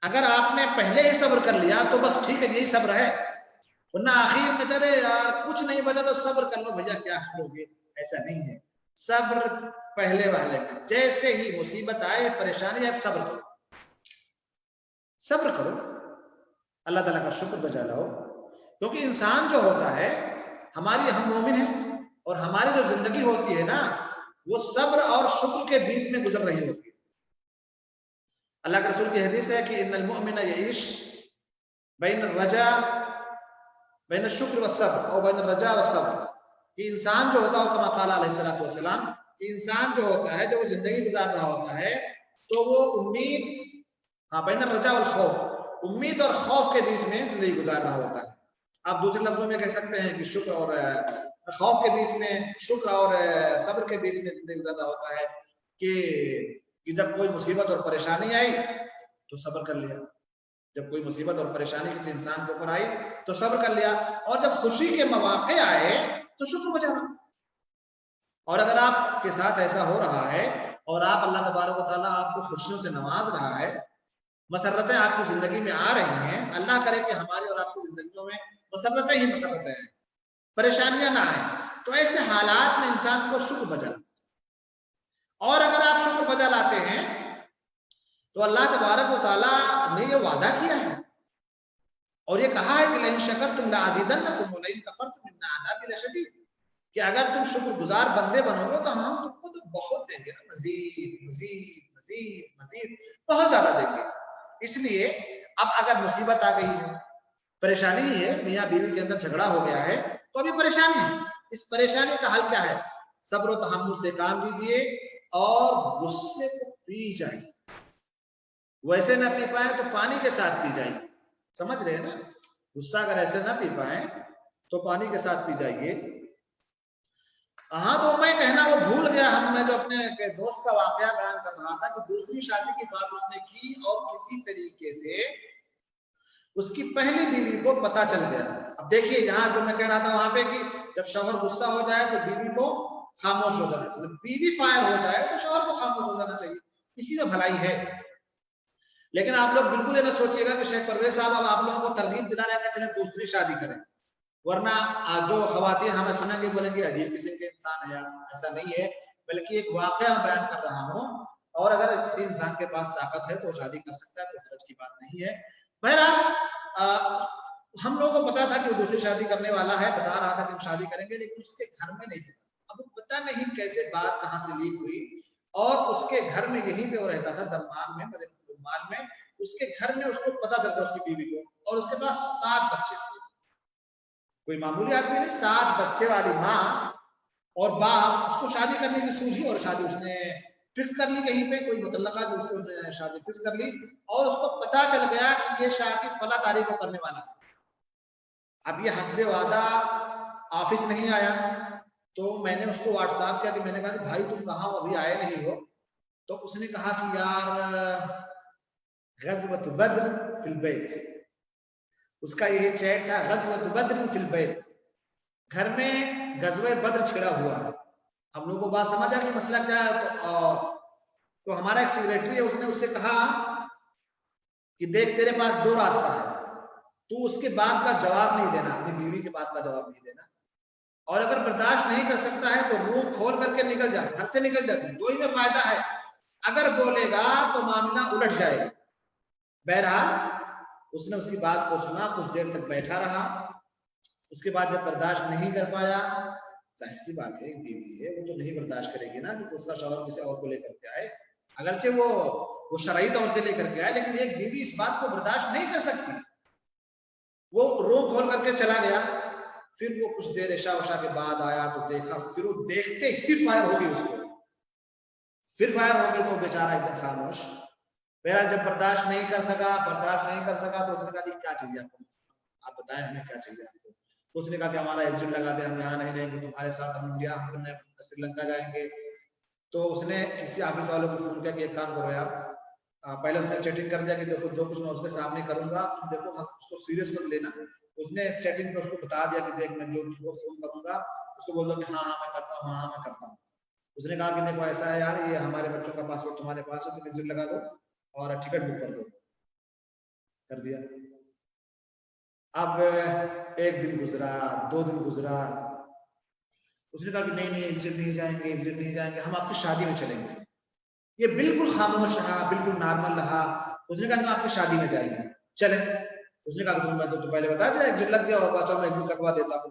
Speaker 1: اگر آپ نے پہلے ہی صبر کر لیا تو بس ٹھیک ہے، یہی صبر ہے، ورنہ آخر میں چلے یار کچھ نہیں بچا تو صبر کر لو بھیا، کیا کرو گے، ایسا نہیں ہے۔ صبر پہلے والے میں، جیسے ہی مصیبت آئے، پریشانی آئے، صبر کرو، صبر کرو، اللہ تعالیٰ کا شکر بجا لاؤ، کیونکہ انسان جو ہوتا ہے، ہم مومن ہیں، اور ہماری جو زندگی ہوتی ہے نا وہ صبر اور شکر کے بیچ میں گزر رہی ہوتی ہے. اللہ کے رسول کی حدیث ہے کہ ان المؤمن یعیش بین الرجا بین الشکر والصبر اور بین الرجا والصبر. کہ انسان جو ہوتا ہے کما قال علیہ الصلوۃ والسلام کہ انسان جو ہوتا ہے جب وہ زندگی گزار رہا ہوتا ہے تو وہ امید بین الرجا والخوف امید اور خوف کے بیچ میں زندگی گزار رہا ہوتا ہے. آپ دوسرے لفظوں میں کہہ سکتے ہیں کہ شکر اور خوف کے بیچ میں شکر اور صبر کے بیچ میں زندگی گزار رہا ہوتا ہے کہ جب کوئی مصیبت اور پریشانی آئی تو صبر کر لیا. جب کوئی مصیبت اور پریشانی کسی انسان کے اوپر آئی تو صبر کر لیا. اور جب خوشی کے مواقع آئے تو شکر بجانا. اور اگر آپ کے ساتھ ایسا ہو رہا ہے اور آپ اللہ تبارک و تعالیٰ آپ کو خوشیوں سے نواز رہا ہے, مسرتیں آپ کی زندگی میں آ رہی ہیں, اللہ کرے کہ ہماری اور آپ کی زندگیوں میں مسرتیں ہی مسرتیں ہیں, پریشانیاں نہ آئیں, تو ایسے حالات میں انسان کو شکر بجا. اور اگر آپ شکر بجا لاتے ہیں تو اللہ تبارک و تعالیٰ نے یہ وعدہ کیا ہے اور یہ کہا ہے کہ لئن شکرتم لازیدنکم ولئن کفرتم ان عذابی لشدید, کہ اگر تم شکر گزار بندے بنو گے تو ہم تم کو تو بہت دیں گے, مزید مزید مزید مزید بہت زیادہ دیں گے. اس لیے اب اگر مصیبت آ گئی ہے, پریشانی ہی ہے, میاں بیوی کے اندر جھگڑا ہو گیا ہے تو ابھی پریشانی ہے, اس پریشانی کا حل کیا ہے؟ صبر و تحمل سے کام لیجئے اور غصے کو پی جائیں. ویسے نہ پی پائیں تو پانی کے ساتھ پی جائیں. سمجھ رہے ہیں نا؟ غصہ اگر ایسے نہ پی پائیں تو پانی کے ساتھ پی جائیے. ہاں تو میں کہنا وہ بھول گیا, میں جو اپنے دوست کا واقعہ بیان کر رہا تھا کہ دوسری شادی کی بات اس نے کی اور کسی طریقے سے اس کی پہلی بیوی کو پتا چل گیا. اب دیکھیے یہاں جو میں کہہ رہا تھا وہاں پہ کہ جب شوہر غصہ ہو جائے تو بیوی کو خاموش ہو جانا چاہیے, بیوی فائر ہو جائے تو شوہر کو خاموش ہو جانا چاہیے, اسی میں بھلائی ہے. لیکن آپ لوگ بالکل یہ نہ سوچیے گا کہ شیخ پرویز صاحب اب آپ لوگوں کو ترغیب دلا رہے ہیں کہ چلیں دوسری شادی کریں, ورنہ جو خواتین ہمیں سنیں گے بولیں گے عجیب قسم کے انسان ہے. ایسا نہیں ہے, بلکہ ایک واقعہ بیان کر رہا ہوں, اور اگر کسی انسان کے پاس طاقت ہے تو شادی کر سکتا ہے, کوئی حرج کی بات نہیں ہے. بہرحال ہم لوگوں کو پتا تھا کہ وہ دوسری شادی کرنے والا ہے, بتا رہا تھا کہ ہم شادی کریں گے, لیکن اس کے گھر میں نہیں پتا. اب پتا نہیں کیسے بات کہاں سے لیک ہوئی, اور اس کے گھر میں یہیں پہ وہ رہتا تھا درمان میں, درمان میں اس کے گھر میں اس کو پتا چلتا اس کی بیوی کو, اور اس کے پاس 7 بچے تھے. کوئی معمولی آدمی نہیں, 7 بچے والی ماں اور باپ اس کو شادی کرنے کی سوچی اور شادی اس نے فکس کر لی کہیں پہ, کوئی متعلقہ جو اس سے شادی فکس کر لی, اور اس کو پتا چل گیا کہ یہ شادی فلاں تاریخ کو کرنے والا ہے. اب یہ حسب وعدہ آفس نہیں آیا, تو میں نے اس کو واٹس ایپ کیا کہ میں نے کہا کہ بھائی تم کہاں ہو, ابھی آئے نہیں ہو. تو اس نے کہا کہ یار غزوۃ بدر فی البیت, اس کا یہ چیٹ تھا غزوۃ بدر فی البیت, گھر میں غزوہ بدر چھڑا ہوا ہے. ہم لوگوں کو بات سمجھ آ کہ مسئلہ کیا ہے. تو ہمارا ایک سیکریٹری ہے, اس نے اس سے کہا کہ دیکھ تیرے پاس 2 راستہ ہے, تو اس کے بات کا جواب نہیں دینا, اپنی بیوی کے بات کا جواب نہیں دینا, اور اگر برداشت نہیں کر سکتا ہے تو روم کھول کر کے نکل جا, گھر سے نکل جا, 2 ہی میں فائدہ ہے. اگر بولے گا تو معاملہ الٹ جائے گا. بہرحال اس نے اس کی بات کو سنا, کچھ دیر تک بیٹھا رہا. اس کے بعد جب برداشت نہیں کر پایا, ظاہر سی بات ہے ایک بیوی ہے وہ تو نہیں برداشت کرے گی نا کہ اس کا شوہر کسی اور کو لے کر کے آئے, اگرچہ وہ شرعی طور سے لے کر کے آئے, لیکن ایک بیوی اس بات کو برداشت نہیں کر سکتی. وہ روم کھول کر کے چلا گیا. پھر وہ کچھ دیر عشاء وشاء کے بعد آیا تو دیکھا, پھر وہ دیکھتے ہی فائر ہو گئی اس کو, پھر فائر ہو گئی تو بیچارہ ایک دم خاموش. بہرحال جب برداشت نہیں کر سکا تو اس نے کہا کہ کیا چاہیے آپ کو, آپ بتائیں ہمیں کیا چاہیے آپ کو. اس نے کہا کہ ہمارا ایکسیڈنٹ لگا دیں, ہم یہاں نہیں رہیں گے, تمہارے ساتھ ہم انڈیا, ہم سری لنکا جائیں گے. تو اس نے کسی آفس والوں کو فون کیا کہ ایک کام کرو یار, پہلے اس نے چیٹنگ کر دیا کہ دیکھو جو کچھ میں اس کے سامنے کروں گا تم دیکھو اس کو سیریس مت لینا. اس نے چیٹنگ میں اس کو بتا دیا کہ دیکھ میں جو فون کروں گا اس کو بول دو کہ ہاں میں کرتا ہوں, ہاں میں کرتا ہوں. اس نے کہا کہ دیکھو ایسا ہے یار, یہ ہمارے بچوں کا پاسپورٹ تمہارے پاس ہے, تم ایگزٹ لگا دو اور ٹکٹ بک کر دو. کر دیا. اب 1 دن گزرا, 2 دن گزرا, اس نے کہا کہ نہیں ایگزٹ نہیں جائیں گے, ہم آپ کی شادی میں چلیں گے. یہ بالکل خاموش رہا, بالکل نارمل رہا. اس نے کہا کہ آپ کی شادی میں جائیں گے, چلیں. اس نے کہا کہ میں تو پہلے بتا دیا ایگزٹ لگ گیا ہوگا, چلو میں ایگزٹ لگوا دیتا ہوں.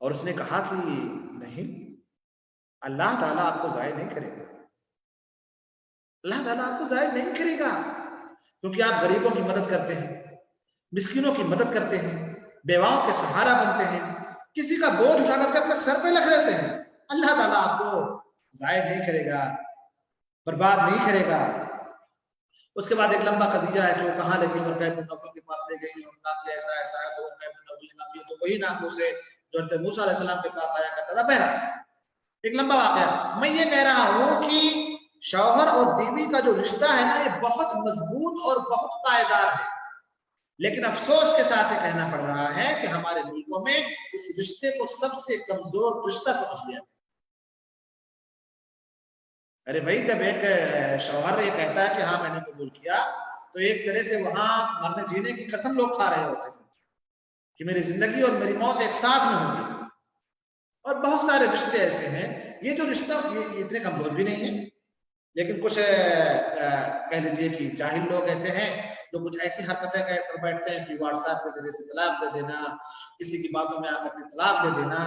Speaker 1: اور اس نے کہا کہ نہیں، اللہ تعالیٰ آپ کو ضائع نہیں کرے گا، اللہ تعالیٰ آپ کو ضائع نہیں کرے گا، کیونکہ آپ غریبوں کی مدد کرتے ہیں، مسکینوں کی مدد کرتے ہیں، بیواؤں کے سہارا بنتے ہیں، کسی کا بوجھ اٹھا کر کے اپنے سر پہ رکھ لیتے ہیں، اللہ تعالیٰ آپ کو ضائع نہیں کرے گا، برباد نہیں کرے گا۔ اس کے بعد ایک لمبا قضیہ ہے کہ وہ کہاں لے گئی، ورقہ بن نوفل کے پاس لے گئی اور کہا کہ ایسا ایسا ہے، تو ورقہ بن نوفل نے کہا تو وہی نام سے جو حضرت موسیٰ علیہ السلام کے پاس آیا کرتا تھا۔ بہرحال ایک لمبا واقعہ، میں یہ کہہ رہا ہوں کہ شوہر اور بیوی کا جو رشتہ ہے نا، یہ بہت مضبوط اور بہت پائیدار ہے، لیکن افسوس کے ساتھ یہ کہنا پڑ رہا ہے کہ ہمارے ملکوں میں اس رشتے کو سب سے کمزور رشتہ سمجھ لیا۔ ارے بھائی، جب ایک شوہر یہ کہتا ہے کہ ہاں میں نے قبول کیا، تو ایک طرح سے وہاں مرنے جینے کی قسم لوگ کھا رہے ہوتے ہیں کہ میری زندگی اور میری موت ایک ساتھ میں ہوگی۔ اور بہت سارے رشتے ایسے ہیں، یہ جو رشتہ یہ اتنے کمزور بھی نہیں ہیں، لیکن کچھ کہہ لیجیے کہ جاہل لوگ ایسے ہیں جو کچھ ایسی حرکتیں کر بیٹھتے ہیں کہ واٹس ایپ کے ذریعے سے طلاق دے دینا، کسی کی باتوں میں آ کر کے طلاق دے دینا،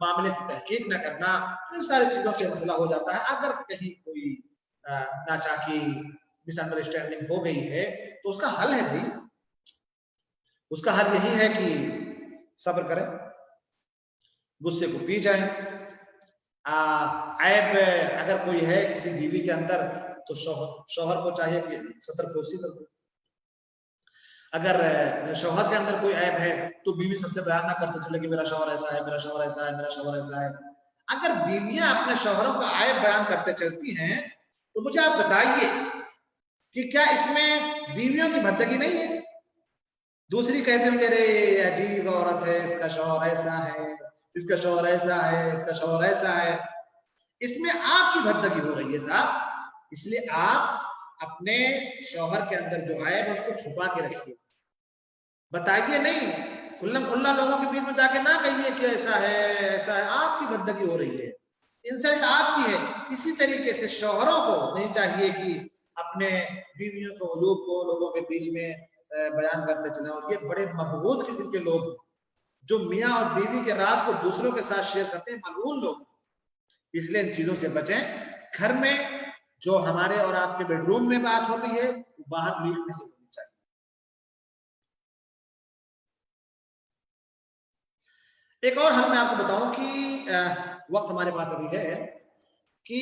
Speaker 1: معاملے کی تحقیق نہ کرنا، ان ساری چیزوں سے مسئلہ ہو جاتا ہے۔ اگر کہیں کوئی ناچاکی مس انڈرسٹینڈنگ ہو گئی ہے تو اس کا حل ہے بھائی، اس کا حل یہی ہے کہ صبر کریں، غصے کو پی جائیں۔ عیب اگر کوئی ہے کسی بیوی کے اندر تو شوہر کو چاہیے کہ ستر پوشی کر دے۔ اگر شوہر کے اندر کوئی عیب ہے تو بیوی سب سے بیان نہ کرتے چلے کہ میرا شوہر ایسا ہے، میرا شوہر ایسا ہے، میرا شوہر ایسا ہے۔ اگر بیویاں اپنے شوہروں کا عیب بیان کرتے چلتی ہیں تو مجھے آپ بتائیے کہ کیا اس میں بیویوں کی بھدگی نہیں ہے؟ دوسری کہتے ہیں کہ ارے عجیب عورت ہے، اس کا شوہر ایسا ہے، اس کا شوہر ایسا ہے، اس کا شوہر ایسا ہے۔ اس میں آپ کی بھدگی ہو رہی ہے صاحب، اس لیے آپ اپنے شوہر کے اندر جو عیب ہے اس کو چھپا کے رکھیے، بتائیے نہیں، کھلم کھلا لوگوں کے بیچ میں جا کے نہ کہیے کہ ایسا ہے ایسا ہے، آپ کی بھدگی ہو رہی ہے، انسلٹ آپ کی ہے۔ اسی طریقے سے شوہروں کو نہیں چاہیے کہ اپنے بیویوں کو عیوب کو لوگوں کے بیچ میں بیان کرتے چلیں، اور یہ بڑے مبغوض قسم کے لوگ ہیں جو میاں اور بیوی کے راز کو دوسروں کے ساتھ شیئر کرتے ہیں، ملعون لوگ۔ اس لیے ان چیزوں سے بچیں۔ گھر میں جو ہمارے اور آپ کے بیڈ روم میں بات ہوتی ہے وہ باہر لیک نہیں ہونی چاہیے۔ ایک اور حل میں آپ کو بتاؤں کہ وقت ہمارے پاس ابھی ہے کہ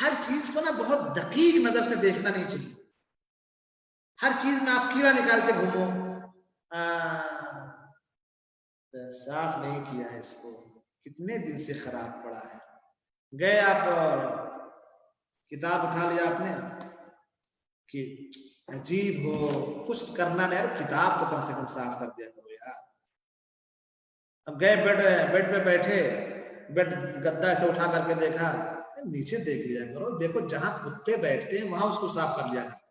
Speaker 1: ہر چیز کو نا بہت دقیق نظر سے دیکھنا نہیں چاہیے۔ ہر چیز میں آپ کیڑا نکال کے گھومو، صاف نہیں کیا ہے اس کو، کتنے دن سے خراب پڑا ہے، گئے آپ اور کتاب اٹھا لیا آپ نے کہ عجیب ہو، کچھ کرنا نہیں، کتاب تو کم سے کم صاف کر دیا کرو یار۔ اب گئے بیڈ پہ بیٹھے، بیڈ گدا ایسے اٹھا کر کے دیکھا، نیچے دیکھ لیا کرو، دیکھو جہاں کتے بیٹھتے ہیں وہاں اس کو صاف کر لیا کرو۔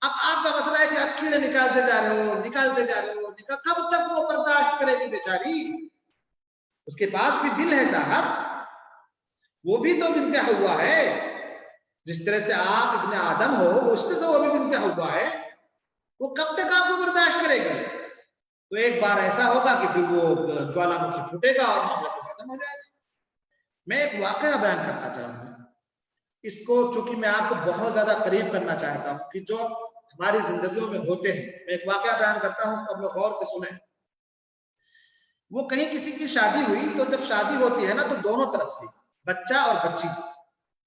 Speaker 1: اب آپ کا مسئلہ ہے کہ آپ کیڑے نکالتے جا رہے ہو، نکالتے جا رہے ہو، کب تک وہ برداشت کرے گی بیچاری؟ اس کے پاس بھی دل ہے صاحب، وہ بھی تو بنتا ہوا ہے، جس طرح سے آپ ابن آدم ہو اس طرح تو وہ بھی بنتا ہوا ہے، وہ کب تک آپ کو برداشت کرے گی؟ تو ایک بار ایسا ہوگا کہ پھر وہ جوالا مکھی پھوٹے گا اور معاملہ سے ختم ہو جائے گا۔ میں ایک واقعہ بیان کرتا چلا ہوں، اس کو چونکہ میں آپ کو بہت زیادہ قریب کرنا چاہتا ہوں کہ جو ہماری زندگیوں میں ہوتے ہیں، میں ایک واقعہ بیان کرتا ہوں، آپ لوگ غور سے سنیں۔ وہ کہیں کسی کی شادی ہوئی، تو جب شادی ہوتی ہے نا تو دونوں طرف سے بچہ اور بچی،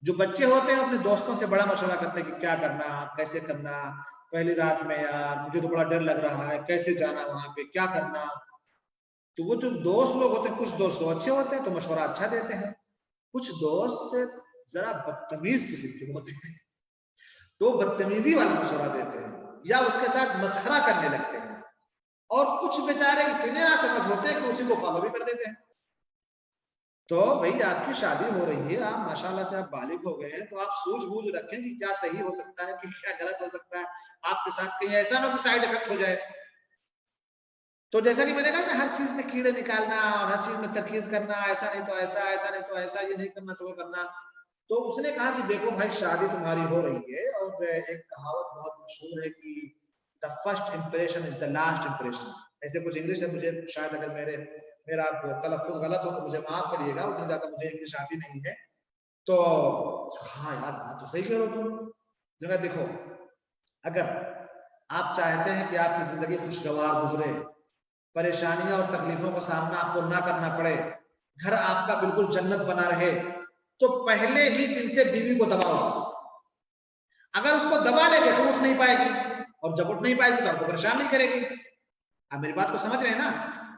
Speaker 1: جو بچے ہوتے ہیں اپنے دوستوں سے بڑا مشورہ کرتے ہیں کہ کیا کرنا، کیسے کرنا، پہلی رات میں یار مجھے تو بڑا ڈر لگ رہا ہے، کیسے جانا وہاں پہ، کیا کرنا۔ تو وہ جو دوست لوگ ہوتے ہیں، کچھ دوست تو اچھے ہوتے ہیں تو مشورہ اچھا دیتے ہیں، کچھ دوست ذرا بدتمیز قسم کے ہوتے ہیں تو بدتمیزی والا مشورہ دیتے ہیں یا اس کے ساتھ مسخرہ کرنے لگتے ہیں، اور کچھ بیچارے اتنے نہ سمجھ ہوتے ہیں کہ اسی کو فالو بھی کر دیتے ہیں۔ تو بھائی آپ کی شادی ہو رہی ہے، آپ ماشاءاللہ سے آپ بالغ ہو گئے ہیں، تو آپ سوچ بوجھ رکھیں کہ کیا صحیح ہو سکتا ہے کہ کیا غلط ہو سکتا ہے، آپ کے ساتھ کہیں ایسا نہ کہ سائیڈ افیکٹ ہو جائے۔ تو جیسا کہ میں نے کہا کہ ہر چیز میں کیڑے نکالنا اور ہر چیز میں ترکیز کرنا، ایسا نہیں تو ایسا، ایسا نہیں تو ایسا، یہ نہیں کرنا تو وہ کرنا۔ تو اس نے کہا کہ دیکھو بھائی شادی تمہاری ہو رہی ہے، اور ایک کہاوت بہت مشہور ہے کہ the first impression is the last impression، ایسے کچھ انگلش ہے، مجھے شاید اگر میرے میرا تلفظ غلط ہو تو مجھے معاف کریے گا، اتنی زیادہ مجھے انگلش آتی نہیں ہے. تو ہاں یار بات تو صحیح کہہ رہے ہو تم. جگہ دیکھو، اگر آپ چاہتے ہیں کہ آپ کی زندگی خوشگوار گزرے، پریشانیاں اور تکلیفوں کا سامنا آپ کو نہ کرنا پڑے، گھر آپ کا بالکل جنت بنا رہے، تو پہلے ہی دن سے بیوی کو دباؤ. اگر اس کو دبا لے گے تو اٹھ نہیں پائے گی، اور جب اٹھ نہیں پائے گی تو آپ کو پریشان نہیں کرے گی. آپ میری بات کو سمجھ رہے ہیں نا؟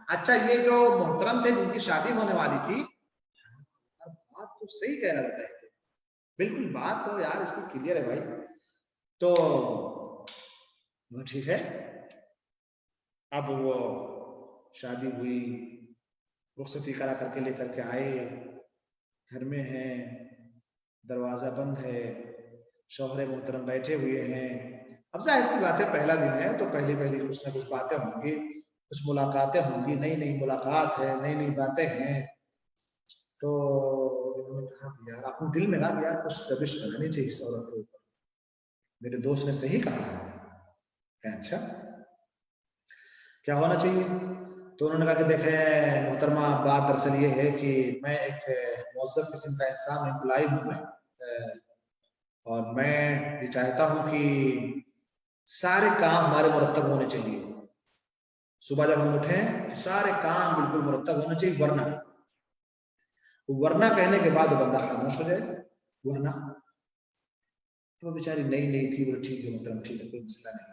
Speaker 1: اچھا یہ جو محترم تھے جن کی شادی ہونے والی تھی، بات تو صحیح کہہ رہا ہے، بالکل بات تو یار اس کی کلیئر ہے بھائی. تو وہ ٹھیک ہے، اب وہ شادی ہوئی، رخصتی کرا کر کے لے کر کے آئے، گھر میں ہیں، دروازہ بند ہے، شوہر محترم بیٹھے ہوئے ہیں. اب ظاہر سی بات ہے پہلا دن ہے تو پہلی کچھ نہ کچھ باتیں ہوں گی، کچھ ملاقاتیں ہوں گی، نئی ملاقات ہے، نئی باتیں ہیں. تو انہوں نے کہا کہ یار اپنے دل میں نہ یار کچھ دبش لگانی چاہیے اس عورت کے اوپر. میرے دوست نے صحیح کہا ہے. اچھا کیا ہونا چاہیے؟ تو انہوں نے کہا کہ دیکھیں محترمہ، بات دراصل یہ ہے کہ میں ایک موظف قسم کا انسان امپلائی ہوں میں، اور میں یہ چاہتا ہوں کہ سارے کام ہمارے مرتب ہونے چاہیے. صبح جب ہم اٹھیں تو سارے کام بالکل مرتب ہونے چاہیے، ورنہ کہنے کے بعد وہ بندہ خاموش ہو جائے. ورنہ وہ بیچاری نئی تھی، وہ ٹھیک ہے محترم، ٹھیک ہے، کوئی مسئلہ نہیں.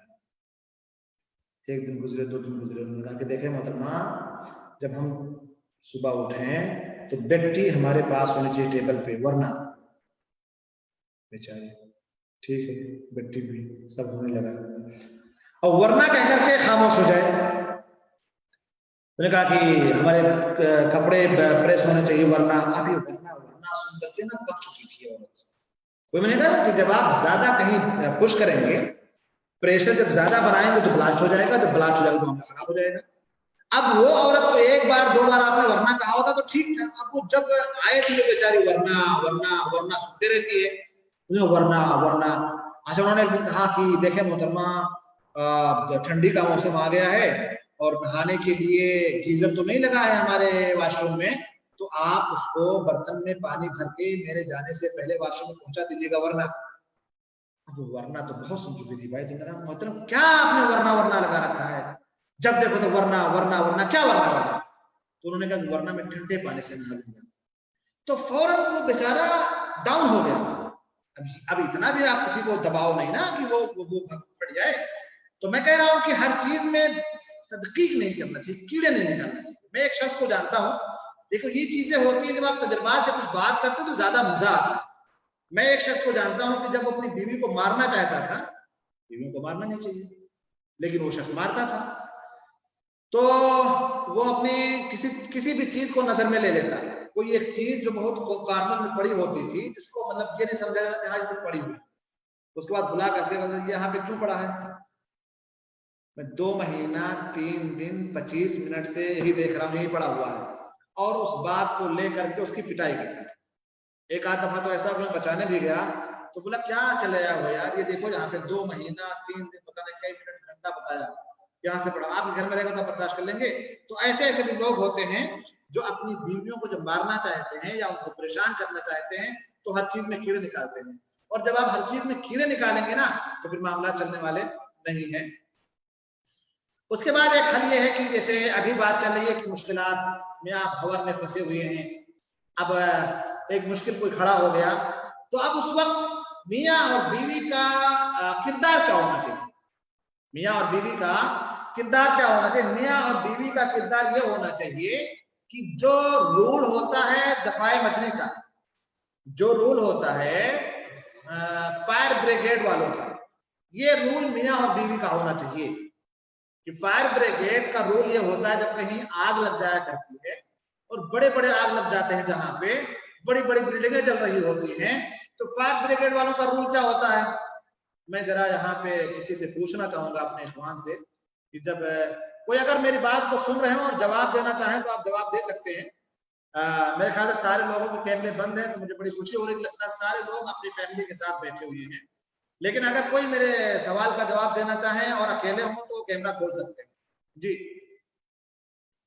Speaker 1: ایک دن گزرے، 2 دن گزرے، انہوں نے کہا کہ دیکھیں محترمہ، جب ہم صبح اٹھیں تو بیڈ ٹی ہمارے پاس ہونی چاہیے ٹیبل پہ، ورنہ بیچاری ٹھیک ہے بیڈ ٹی بھی سب ہونے لگا، اور ورنہ کہہ کر کے خاموش ہو جائے. میں نے کہا کہ ہمارے کپڑے پریس ہونے چاہیے، ورنہ ابھی ورنہ سن کر کے نا پک چکی تھی عورت. کوئی میں نے کہا کہ جب آپ زیادہ کہیں پش کریں گے، پریشر جب زیادہ بنائیں گے تو بلاسٹ ہو جائے گا، جب بلاسٹ ہو جائے گا تو معاملہ خراب ہو جائے گا. اب وہ عورت کو ایک بار 2 بار آپ نے ورنہ کہا ہوگا تو ٹھیک تھا، اب وہ جب آئے تھے بیچاری ورنہ سنتے رہتی ہے، ورنہ. اچھا انہوں نے ایک دن کہا کہ دیکھیں محترمہ، ٹھنڈی کا موسم آ گیا ہے اور نہانے کے لیے گیزر تو نہیں لگا ہے ہمارے واش روم میں، تو آپ اس کو برتن میں پانی بھر کے میرے جانے سے پہلے واش روم میں پہنچا دیجیے گا. ورنہ تو بہت سن چکی تھی بھائی. تم نے کہا محترم کیا آپ نے ورنہ لگا رکھا ہے، جب دیکھو تو ورنہ کیا ورنہ. تو انہوں نے کہا کہ ورنہ میں ٹھنڈے پانی سے نہا لوں گا. تو فوراً وہ بیچارہ ڈاؤن ہو گیا. اب اتنا بھی آپ کسی کو دباؤ نہیں نا کہ وہ پھٹ جائے. تو میں کہہ رہا ہوں کہ ہر چیز میں تدقیق نہیں کرنا چاہیے، کیڑے نہیں نکالنا چاہیے. میں ایک شخص کو جانتا ہوں، دیکھو یہ چیزیں ہوتی ہیں جب آپ تجربات سے کچھ بات کرتے تو زیادہ مزہ آتا ہے. میں ایک شخص کو جانتا ہوں کہ جب وہ اپنی بیوی کو مارنا چاہتا تھا، بیوی کو مارنا نہیں چاہیے لیکن وہ شخص مارتا تھا، تو وہ اپنی کسی بھی چیز کو نظر میں لے لیتا. کوئی ایک چیز جو بہت کارنر میں پڑی ہوتی تھی، جس کو مطلب یہ نہیں سمجھا جاتا کہ ہاں یہ پڑی ہوئی، اس کے بعد بلا کر کے یہ یہاں پہ کیوں پڑا ہے. میں 2 مہینہ 3 دن 25 منٹ سے یہی دیکھ رہا ہوں یہی پڑا ہوا ہے، اور اس بات کو لے کر کے اس کی پٹائی کرتا تھا. ایک آدھ دفعہ تو ایسا میں بچانے بھی گیا تو بولا کیا چلے آیا ہو یار، یہ دیکھو یہاں پہ 2 مہینہ 3 دن پتہ نہیں کئی منٹ گھنٹہ بتایا یہاں سے پڑا. آپ کے گھر میں رہے گا تو برداشت کر لیں گے. تو ایسے بھی لوگ ہوتے ہیں جو اپنی بیویوں کو جب مارنا چاہتے ہیں یا ان کو پریشان کرنا چاہتے ہیں تو ہر چیز میں کیڑے نکالتے ہیں، اور جب آپ ہر چیز میں کیڑے نکالیں گے نا تو پھر معاملات چلنے والے نہیں ہیں. اس کے بعد ایک حل یہ ہے کہ جیسے ابھی بات چل رہی ہے کہ مشکلات میں آپ بھور میں پھنسے ہوئے ہیں، اب ایک مشکل کوئی کھڑا ہو گیا تو اب اس وقت میاں اور بیوی کا کردار کیا ہونا چاہیے. میاں اور بیوی کا کردار کیا ہونا چاہیے؟ میاں اور بیوی کا کردار یہ ہونا چاہیے کہ جو رول ہوتا ہے دفاع مدنی کا، جو رول ہوتا ہے فائر بریگیڈ والوں کا، یہ رول میاں اور بیوی کا ہونا چاہیے. کہ فائر بریگیڈ کا رول یہ ہوتا ہے جب کہیں آگ لگ جایا کرتی ہے اور بڑے آگ لگ جاتے ہیں، جہاں پہ بڑی بلڈنگیں چل رہی ہوتی ہیں، تو فائر بریگیڈ والوں کا رول کیا ہوتا ہے. میں ذرا یہاں پہ کسی سے پوچھنا چاہوں گا اپنے اخوان سے کہ جب کوئی اگر میری بات کو سن رہے ہوں اور جواب دینا چاہیں تو آپ جواب دے سکتے ہیں. میرے خیال سے سارے لوگوں کے کیمرے بند ہیں تو مجھے بڑی خوشی ہو رہی ہے، سارے لوگ اپنی فیملی کے ساتھ بیٹھے ہوئے ہیں. لیکن اگر کوئی میرے سوال کا جواب دینا چاہیں اور اکیلے ہوں تو کیمرہ کھول سکتے ہیں. جی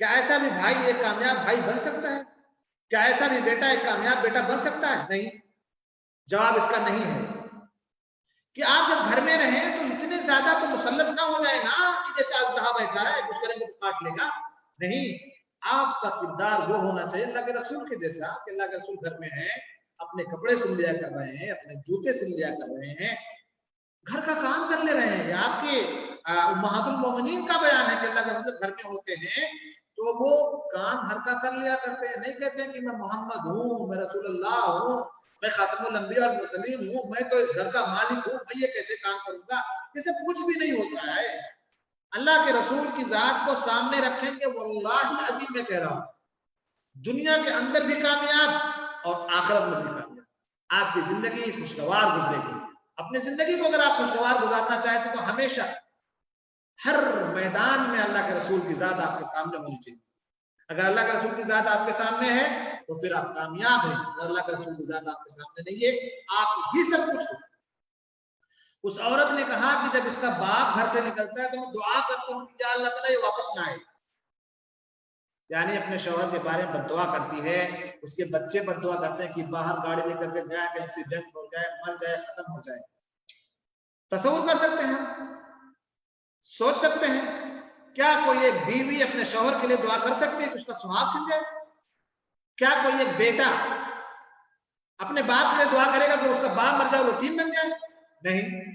Speaker 1: کیا ایسا بھی بھائی ایک کامیاب بھائی بن سکتا ہے؟ کیا ایسا بھی بیٹا ایک کامیاب بیٹا بن سکتا ہے؟ نہیں. جواب اس کا نہیں ہے کہ آپ جب گھر میں رہیں تو اتنے زیادہ تو مسلط نہ ہو جائے نا کہ جیسے اژدہا بیٹھا ہے کچھ کریں گے تو کاٹ لے گا. نہیں، آپ کا کردار وہ ہونا چاہیے اللہ کے رسول کے جیسا کہ اللہ کے رسول گھر میں ہیں، اپنے کپڑے سل لیا کر رہے ہیں، اپنے جوتے سل لیا کر رہے ہیں، گھر کا کام کر لے رہے ہیں. یہ آپ کے امہات المومنین کا بیان ہے کہ اللہ کے رسول گھر میں ہوتے ہیں تو وہ کام گھر کا کر لیا کرتے ہیں. نہیں کہتے ہیں کہ میں محمد ہوں، میں رسول اللہ ہوں، میں خاتم الانبیاء اور مرسلین ہوں، میں تو اس گھر کا مالک ہوں، میں یہ کیسے کام کروں گا. یہ سب کچھ بھی نہیں ہوتا ہے. اللہ کے رسول کی ذات کو سامنے رکھیں گے، واللہ العظیم میں کہہ رہا ہوں دنیا کے اندر بھی کامیاب اور آخرت میں بھی کامیاب. آپ کی زندگی خوشگوار گزرے گی. اپنی زندگی کو اگر آپ خوشگوار گزارنا چاہتے تو ہمیشہ ہر میدان میں اللہ کے رسول کی ذات آپ کے سامنے ہونی چاہیے. اگر اللہ کے رسول کی ذات آپ کے سامنے ہے تو پھر آپ کامیاب ہیں. اگر اللہ کے رسول کی ذات آپ کے سامنے نہیں ہے آپ ہی سب کچھ ہو. اس عورت نے کہا کہ جب اس کا باپ گھر سے نکلتا ہے تو میں دعا کرتا ہوں کہ یا اللہ تعالیٰ یہ واپس نہ آئے. یعنی اپنے شوہر کے بارے میں بد دعا کرتی ہے. اس کے بچے بد دعا کرتے ہیں کہ باہر گاڑی لے کر کے گیا کہ ایکسیڈنٹ ہو جائے، مر جائے، ختم ہو جائے. تصور کر سکتے ہیں، سوچ سکتے ہیں کیا کوئی ایک بیوی اپنے شوہر کے لیے دعا کر سکتی ہے کہ اس کا سہاگ چھن جائے؟ کیا کوئی ایک بیٹا اپنے باپ کے لیے دعا کرے گا کہ اس کا باپ مر جائے وہ یتیم بن جائے؟ نہیں.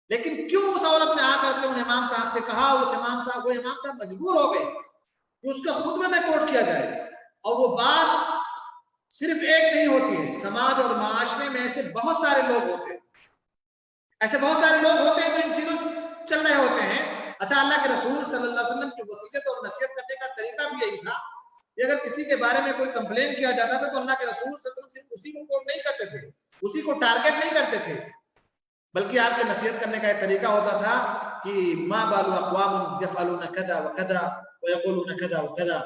Speaker 1: لیکن کیوں اس عورت نے آ کر کے ان امام صاحب سے کہا، وہ امام صاحب مجبور ہو گئے کہ اس کا خطبے میں کوٹ کیا جائے. اور وہ بات صرف ایک نہیں ہوتی ہے، سماج اور معاشرے میں ایسے بہت سارے لوگ ہوتے ہیں، ایسے بہت سارے لوگ ہوتے ہیں جو ان چیزوں سے چل رہے ہوتے ہیں. اچھا، اللہ کے رسول صلی اللہ علیہ وسلم کی وصیت اور نصیحت کرنے کا طریقہ بھی یہی تھا کہ اگر کسی کے بارے میں کوئی کمپلین کیا جاتا تھا تو اللہ کے رسول صلی اللہ علیہ وسلم صرف اسی کو کوٹ نہیں کرتے تھے، اسی کو ٹارگٹ نہیں کرتے تھے، بلکہ آپ کے نصیحت کرنے کا ایک طریقہ ہوتا تھا کہ ما بال اقوام یفعلون کذا وکذا ویقولون کذا وکذا.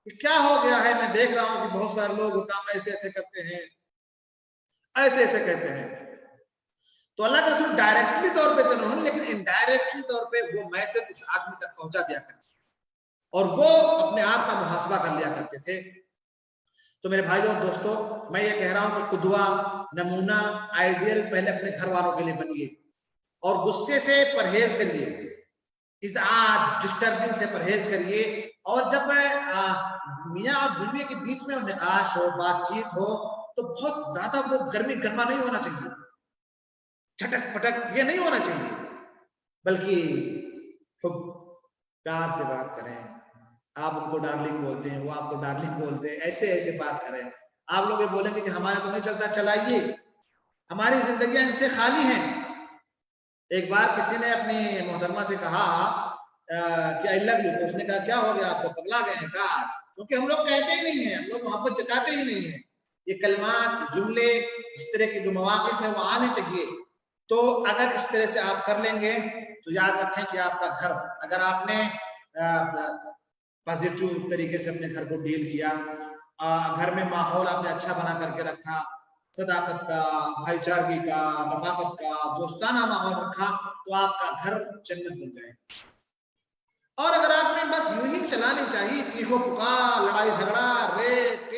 Speaker 1: کیا ہو گیا ہے، میں دیکھ رہا ہوں کہ بہت سارے لوگ کام ایسے ایسے کرتے ہیں، ایسے ایسے کہتے ہیں. تو اللہ کے رسول ڈائریکٹلی طور پہ تو نہیں لیکن انڈائریکٹلی طور پہ وہ میسج اس آدمی تک پہنچا دیا کرتے اور وہ اپنے آپ کا محاسبہ کر لیا کرتے تھے. تو میرے بھائیوں اور دوستوں، میں یہ کہہ رہا ہوں کہ قدوہ، نمونہ، آئیڈیل پہلے اپنے گھر والوں کے لیے بنیے اور غصے سے پرہیز کریے، ازعاج ڈسٹربنگ سے پرہیز کریے. اور جب میاں اور بیوی کے بیچ میں نقاش ہو، بات چیت ہو تو بہت زیادہ وہ گرمی گرما نہیں ہونا چاہیے، چھٹک پٹک یہ نہیں ہونا چاہیے، بلکہ خوب پیار سے بات کریں. آپ ان کو ڈارلنگ بولتے ہیں، وہ آپ کو ڈارلنگ بولتے ہیں، ایسے ایسے بات کریں. آپ لوگ یہ بولیں گے کہ ہمارے تو نہیں چلتا، چلائیے، ہماری زندگیاں ان سے خالی ہیں. ایک بار کسی نے اپنی محترمہ سے کہا کہ آئی لو یو، تو اس نے کہا کیا ہو گیا آپ کو، پگلا گئے ہیں کیا آج؟ کیونکہ ہم لوگ کہتے ہی نہیں ہیں، ہم لوگ محبت جتاتے ہی نہیں ہیں. یہ کلمات، جملے، اس طرح کے جو مواقف ہیں وہ آنے چاہیے. تو اگر اس طرح سے آپ کر لیں گے تو یاد رکھیں کہ آپ کا گھر، اگر آپ نے پازیٹیو طریقے سے اپنے گھر کو ڈیل کیا، گھر میں ماحول آپ نے اچھا بنا کر کے رکھا، صداقت کا، بھائی چارگی کا، رفاقت کا، دوستانہ ماحول رکھا، تو آپ کا گھر جنت بن جائے. اور اگر آپ نے بس یوں ہی چلانی چاہیے، چیخو پکار، لڑائی جھگڑا، ریٹ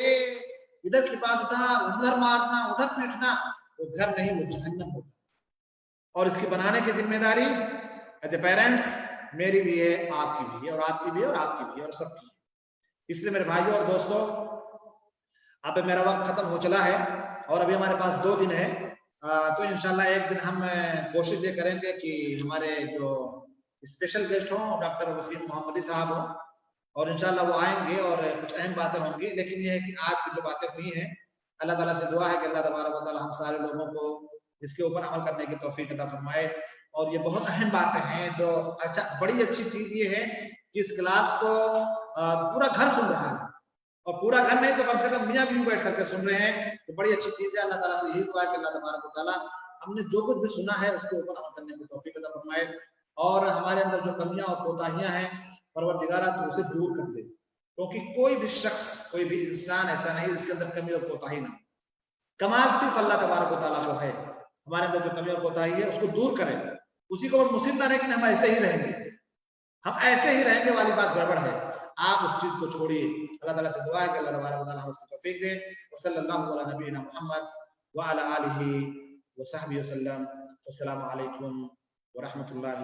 Speaker 1: ادھر کی بات ادھر مارنا، ادھر پیٹنا، وہ گھر نہیں، وہ جہنم ہوتا. اور اس کی بنانے کی ذمہ داری ایز اے پیرنٹس میری بھی ہے، آپ کی بھی ہے، اور آپ کی بھی ہے، اور آپ کی بھی ہے، اور سب کی ہے. اس لیے میرے بھائیوں اور دوستوں، اب میرا وقت ختم ہو چلا ہے اور ابھی ہمارے پاس 2 دن ہے. تو انشاءاللہ ایک دن ہم کوشش یہ کریں گے کہ ہمارے جو اسپیشل گیسٹ ہوں ڈاکٹر وسیم محمدی صاحب ہوں، اور انشاءاللہ وہ آئیں گے اور کچھ اہم باتیں ہوں گی. لیکن یہ ہے کہ آج کی جو باتیں ہوئی ہیں، اللہ تعالیٰ سے دعا ہے کہ اللہ تبارک و تعالیٰ ہم سارے لوگوں کو اس کے اوپر عمل کرنے کی توفیق عطا فرمائے. اور یہ بہت اہم باتیں ہیں جو بڑی اچھی چیز یہ ہے کہ اس کلاس کو پورا گھر سن رہا ہے، اور پورا گھر نہیں تو کم سے کم میاں بیوی بیٹھ کر کے سن رہے ہیں، تو بڑی اچھی چیز ہے. اللہ تعالیٰ سے یہی دعا ہے کہ اللہ تبارک و تعالیٰ ہم نے جو کچھ بھی سنا ہے اس کے اوپر عمل کرنے کی توفیق عطا فرمائے، اور ہمارے اندر جو کمیاں اور کوتاہیاں ہیں پروردگارہ تو اسے دور کر دے. کیونکہ کوئی بھی شخص، کوئی بھی انسان ایسا نہیں جس کے اندر کمی اور کوتاہی نہ. کمال صرف اللہ تبارک و تعالیٰ کو ہے. ہمارے اندر جو کمی اور کوتاہی ہے اس کو دور کریں، اسی کو مصیب نہ رہے کہ ہم ایسے ہی رہیں گے، ہم ایسے ہی رہیں گے والی بات گڑبڑ ہے. آپ اس چیز کو چھوڑیے. اللہ تعالیٰ سے دعا ہے کہ اللہ تبارک و تعالیٰ ہمیں اس کی توفیق دے. وصلی اللہ علی نبینا محمد وعلی آلہ وصحبہ وسلم. السلام علیکم ورحمۃ اللہ